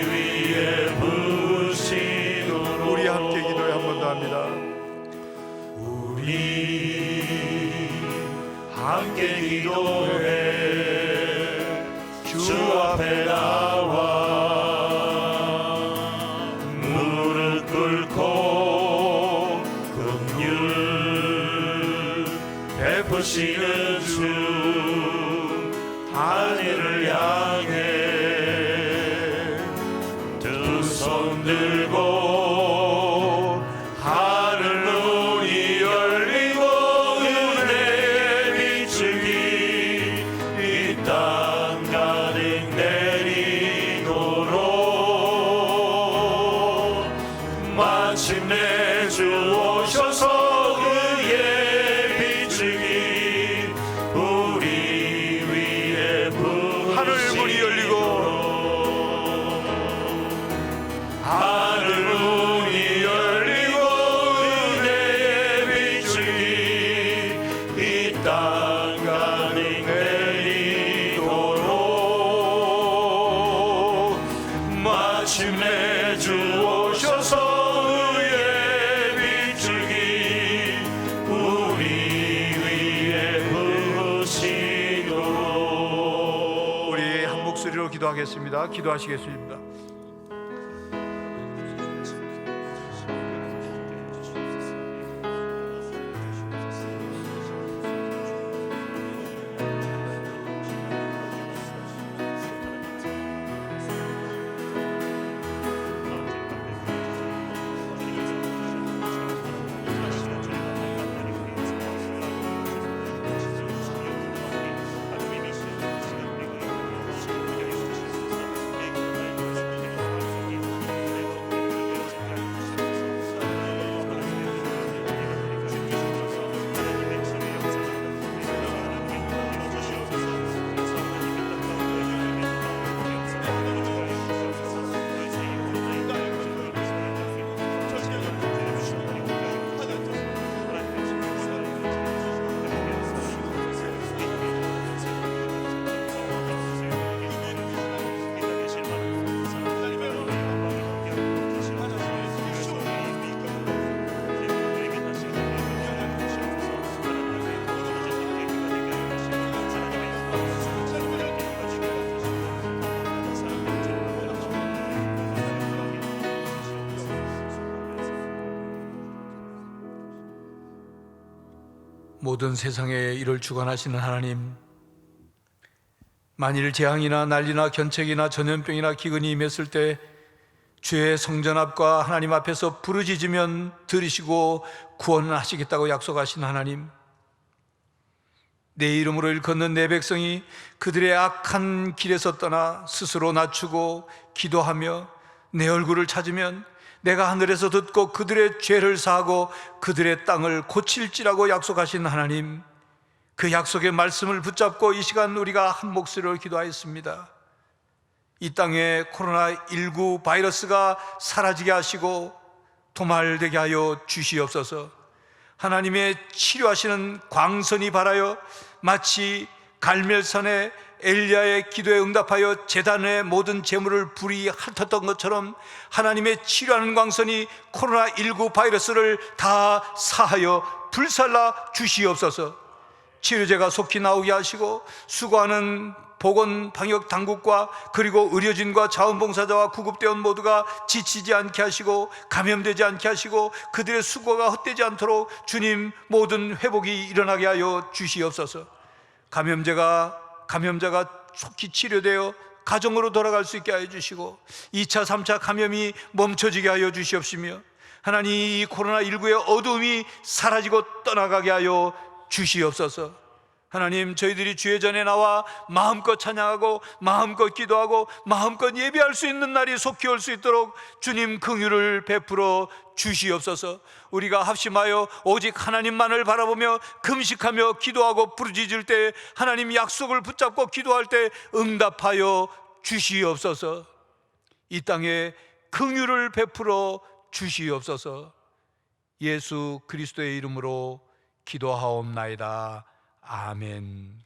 Speaker 1: 위에 부으시도록
Speaker 2: 우리 함께 기도에 한 번 더 합니다.
Speaker 1: 우리 함께 기도해 주 앞에 나와 무릎 꿇고 긍휼 베푸시는 주 하늘을 향해 두 손 들고 하늘 문이 열리고 은혜의 빛이 이 땅 가득 내리도록 마침내 주 오셔서 의의 빛이 우리 위에
Speaker 2: 하늘 문이 열리고
Speaker 1: 하늘 문이 열리고 은혜의 빛이 이 땅 가득 내리도록 마침내 주 오셔서 의의 빛이 우리 위에 부으시도록
Speaker 2: 우리 한 목소리로 기도하겠습니다. 기도하시겠습니다.
Speaker 4: 모든 세상에 이를 주관하시는 하나님, 만일 재앙이나 난리나 견책이나 전염병이나 기근이 임했을 때 주의 성전 앞과 하나님 앞에서 부르짖으면 들으시고 구원하시겠다고 약속하신 하나님, 내 이름으로 일컫는 내 백성이 그들의 악한 길에서 떠나 스스로 낮추고 기도하며 내 얼굴을 찾으면 내가 하늘에서 듣고 그들의 죄를 사하고 그들의 땅을 고칠지라고 약속하신 하나님, 그 약속의 말씀을 붙잡고 이 시간 우리가 한 목소리로 기도하였습니다. 이 땅에 코로나19 바이러스가 사라지게 하시고 도말되게 하여 주시옵소서. 하나님의 치료하시는 광선이 발하여 마치 갈멜산에 엘리야의 기도에 응답하여 제단의 모든 재물을 불이 핥았던 것처럼 하나님의 치료하는 광선이 코로나19 바이러스를 다 사하여 불살라 주시옵소서. 치료제가 속히 나오게 하시고 수고하는 보건 방역 당국과 그리고 의료진과 자원봉사자와 구급대원 모두가 지치지 않게 하시고 감염되지 않게 하시고 그들의 수고가 헛되지 않도록 주님 모든 회복이 일어나게 하여 주시옵소서. 감염자가 속히 치료되어 가정으로 돌아갈 수 있게 하여 주시고 2차, 3차 감염이 멈춰지게 하여 주시옵시며 하나님, 이 코로나19의 어두움이 사라지고 떠나가게 하여 주시옵소서. 하나님, 저희들이 주의 전에 나와 마음껏 찬양하고 마음껏 기도하고 마음껏 예배할 수 있는 날이 속히 올 수 있도록 주님 긍휼을 베풀어 주시옵소서. 우리가 합심하여 오직 하나님만을 바라보며 금식하며 기도하고 부르짖을 때 하나님 약속을 붙잡고 기도할 때 응답하여 주시옵소서. 이 땅에 긍휼을 베풀어 주시옵소서. 예수 그리스도의 이름으로 기도하옵나이다. 아멘.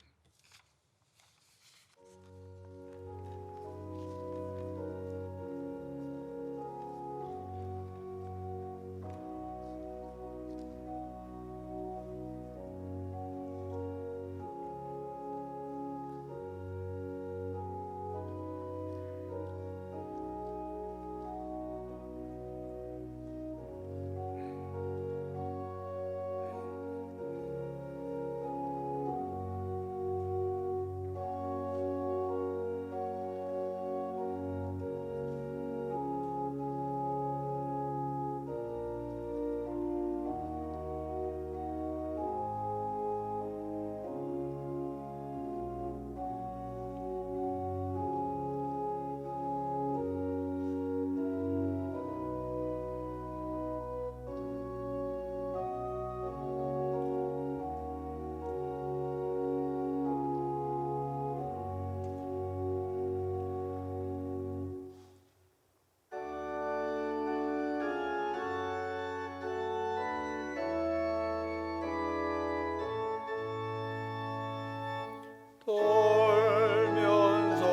Speaker 1: 돌면서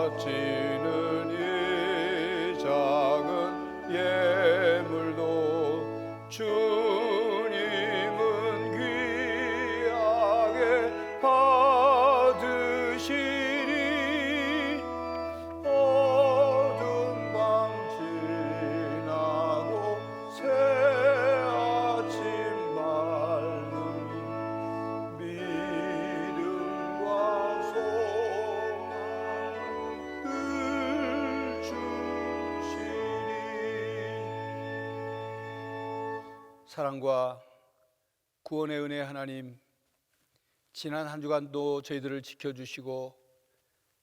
Speaker 1: 바치는 이 작은 예물도 주님은 귀하게 받으시리. 어두운 밤 지나고 새 아침 밝으니 믿음과 소망을 주시리. 사랑과 구원의 은혜 하나님, 지난 한 주간도 저희들을 지켜주시고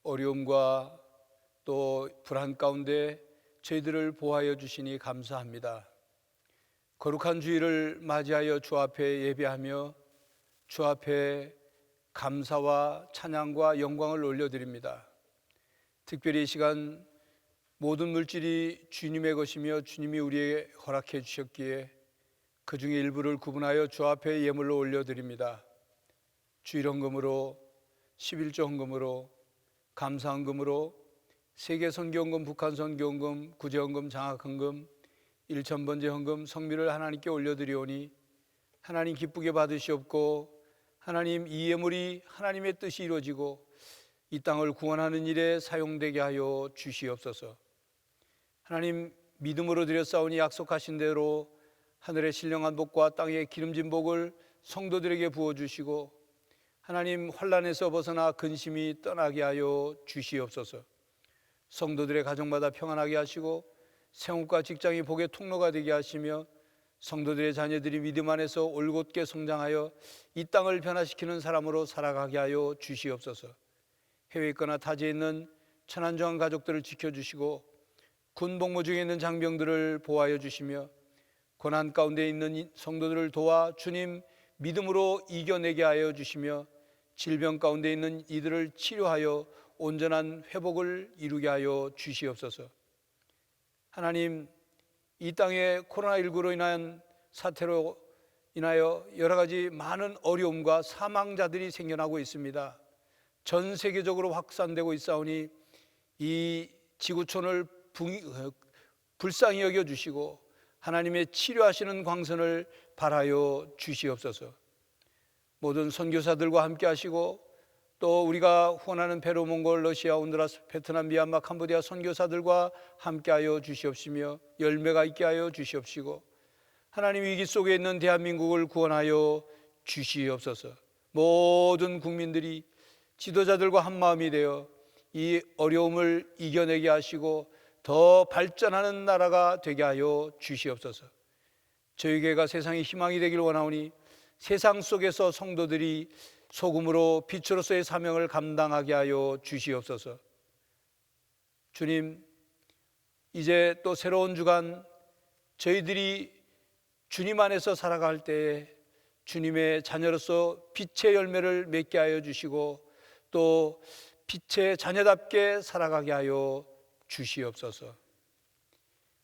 Speaker 1: 어려움과 또 불안 가운데 저희들을 보호하여 주시니 감사합니다. 거룩한 주일을 맞이하여 주 앞에 예배하며 주 앞에 감사와 찬양과 영광을 올려드립니다. 특별히 이 시간 모든 물질이 주님의 것이며 주님이 우리에게 허락해 주셨기에 그 중에 일부를 구분하여 주 앞에 예물로 올려드립니다. 주일 헌금으로, 11조 헌금으로, 감사 헌금으로, 세계 선교헌금, 북한 선교헌금, 구제 헌금, 장학 헌금, 1,000번째 헌금, 성미를 하나님께 올려드리오니 하나님 기쁘게 받으시옵고 하나님, 이 예물이 하나님의 뜻이 이루어지고 이 땅을 구원하는 일에 사용되게 하여 주시옵소서. 하나님, 믿음으로 드렸사오니 약속하신 대로 하늘의 신령한 복과 땅의 기름진 복을 성도들에게 부어주시고 하나님 환난에서 벗어나 근심이 떠나게 하여 주시옵소서. 성도들의 가정마다 평안하게 하시고 생업과 직장이 복의 통로가 되게 하시며 성도들의 자녀들이 믿음 안에서 올곧게 성장하여 이 땅을 변화시키는 사람으로 살아가게 하여 주시옵소서. 해외에 있거나 타지에 있는 천안정한 가족들을 지켜주시고 군 복무 중에 있는 장병들을 보호하여 주시며 고난 가운데 있는 성도들을 도와 주님 믿음으로 이겨내게 하여 주시며 질병 가운데 있는 이들을 치료하여 온전한 회복을 이루게 하여 주시옵소서. 하나님, 이 땅에 코로나19로 인한 사태로 인하여 여러 가지 많은 어려움과 사망자들이 생겨나고 있습니다. 전 세계적으로 확산되고 있사오니 이 지구촌을 불쌍히 여겨주시고 하나님의 치료하시는 광선을 발하여 주시옵소서. 모든 선교사들과 함께 하시고 또 우리가 후원하는 페루, 몽골, 러시아, 온두라스, 베트남, 미얀마, 캄보디아 선교사들과 함께하여 주시옵시며 열매가 있게 하여 주시옵시고 하나님 위기 속에 있는 대한민국을 구원하여 주시옵소서. 모든 국민들이 지도자들과 한마음이 되어 이 어려움을 이겨내게 하시고 더 발전하는 나라가 되게 하여 주시옵소서. 저희 교회가 세상의 희망이 되길 원하오니 세상 속에서 성도들이 소금으로 빛으로서의 사명을 감당하게 하여 주시옵소서. 주님, 이제 또 새로운 주간 저희들이 주님 안에서 살아갈 때에 주님의 자녀로서 빛의 열매를 맺게 하여 주시고 또 빛의 자녀답게 살아가게 하여 주시옵소서.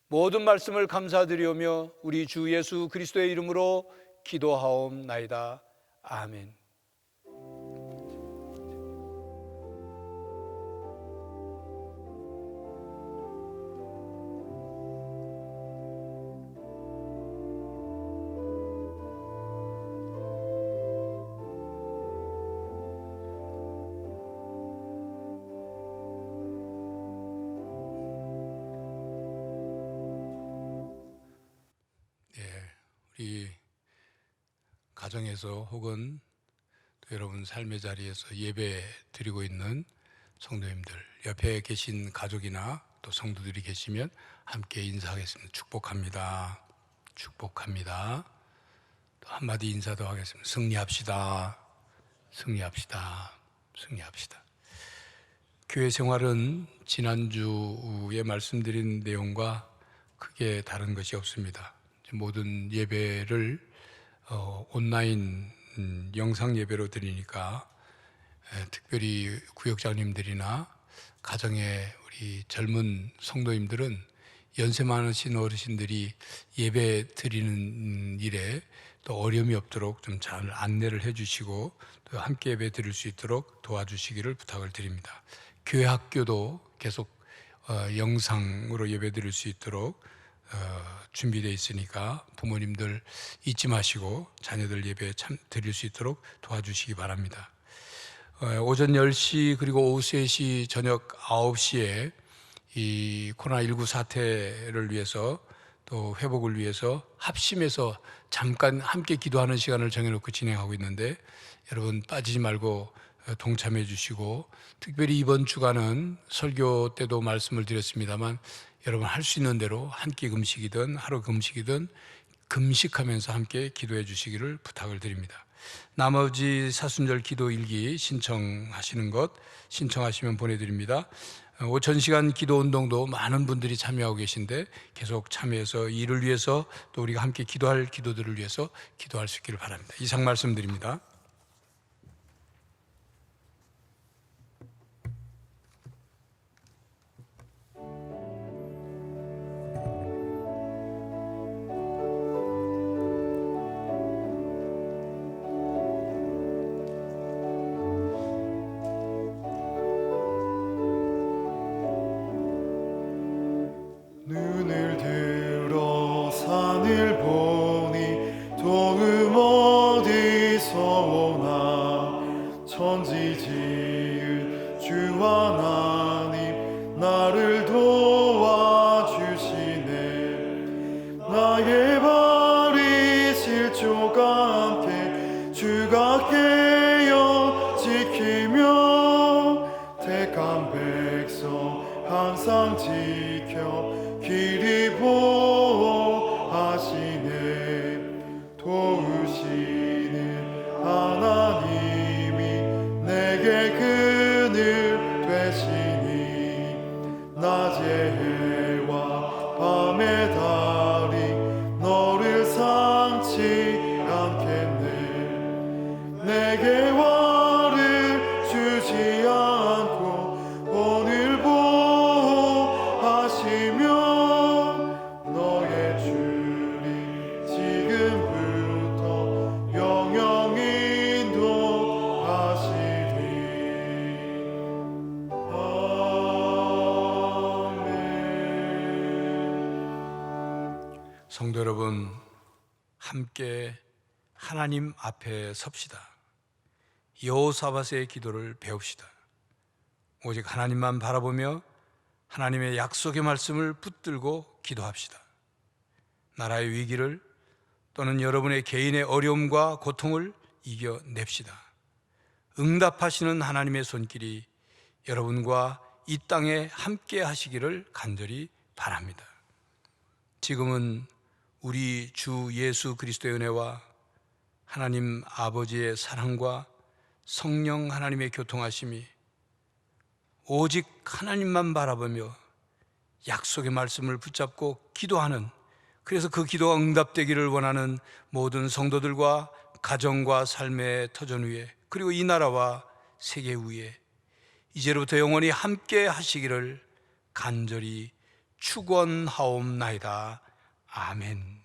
Speaker 1: 모든 말씀을 감사드리오며 우리 주 예수 그리스도의 이름으로 기도하옵나이다. 아멘.
Speaker 4: 우리 가정에서 혹은 또 여러분 삶의 자리에서 예배 드리고 있는 성도님들, 옆에 계신 가족이나 또 성도들이 계시면 함께 인사하겠습니다. 축복합니다. 축복합니다. 또 한마디 인사도 하겠습니다. 승리합시다. 승리합시다. 승리합시다. 교회 생활은 지난주에 말씀드린 내용과 크게 다른 것이 없습니다. 모든 예배를 온라인 영상 예배로 드리니까 특별히 구역장님들이나 가정의 우리 젊은 성도님들은 연세 많으신 어르신들이 예배 드리는 일에 또 어려움이 없도록 좀 잘 안내를 해주시고 또 함께 예배 드릴 수 있도록 도와주시기를 부탁을 드립니다. 교회 학교도 계속 영상으로 예배 드릴 수 있도록 준비되어 있으니까 부모님들 잊지 마시고 자녀들 예배 참 드릴 수 있도록 도와주시기 바랍니다. 오전 10시 그리고 오후 3시 저녁 9시에 이 코로나19 사태를 위해서 또 회복을 위해서 합심해서 잠깐 함께 기도하는 시간을 정해놓고 진행하고 있는데 여러분 빠지지 말고 동참해 주시고 특별히 이번 주간은 설교 때도 말씀을 드렸습니다만 여러분 할 수 있는 대로 한 끼 금식이든 하루 금식이든 금식하면서 함께 기도해 주시기를 부탁을 드립니다. 나머지 사순절 기도 일기 신청하시는 것 신청하시면 보내드립니다. 5000시간 기도 운동도 많은 분들이 참여하고 계신데 계속 참여해서 이를 위해서 또 우리가 함께 기도할 기도들을 위해서 기도할 수 있기를 바랍니다. 이상 말씀드립니다.
Speaker 2: 눈을 들어 산을 보니 도움 어디서 오나 천지 지은 주 하나님 나를 도와주시네 나의 발이 실족함께 내게 화를 주지 않고 오늘 보호하시며 너의 주리 지금부터 영영히 인도하시리. 아멘.
Speaker 4: 성도 여러분, 함께 하나님 앞에 섭시다. 여호사밧의 기도를 배웁시다. 오직 하나님만 바라보며 하나님의 약속의 말씀을 붙들고 기도합시다. 나라의 위기를 또는 여러분의 개인의 어려움과 고통을 이겨냅시다. 응답하시는 하나님의 손길이 여러분과 이 땅에 함께 하시기를 간절히 바랍니다. 지금은 우리 주 예수 그리스도의 은혜와 하나님 아버지의 사랑과 성령 하나님의 교통하심이 오직 하나님만 바라보며 약속의 말씀을 붙잡고 기도하는, 그래서 그 기도가 응답되기를 원하는 모든 성도들과 가정과 삶의 터전 위에, 그리고 이 나라와 세계 위에 이제로부터 영원히 함께 하시기를 간절히 축원하옵나이다. 아멘.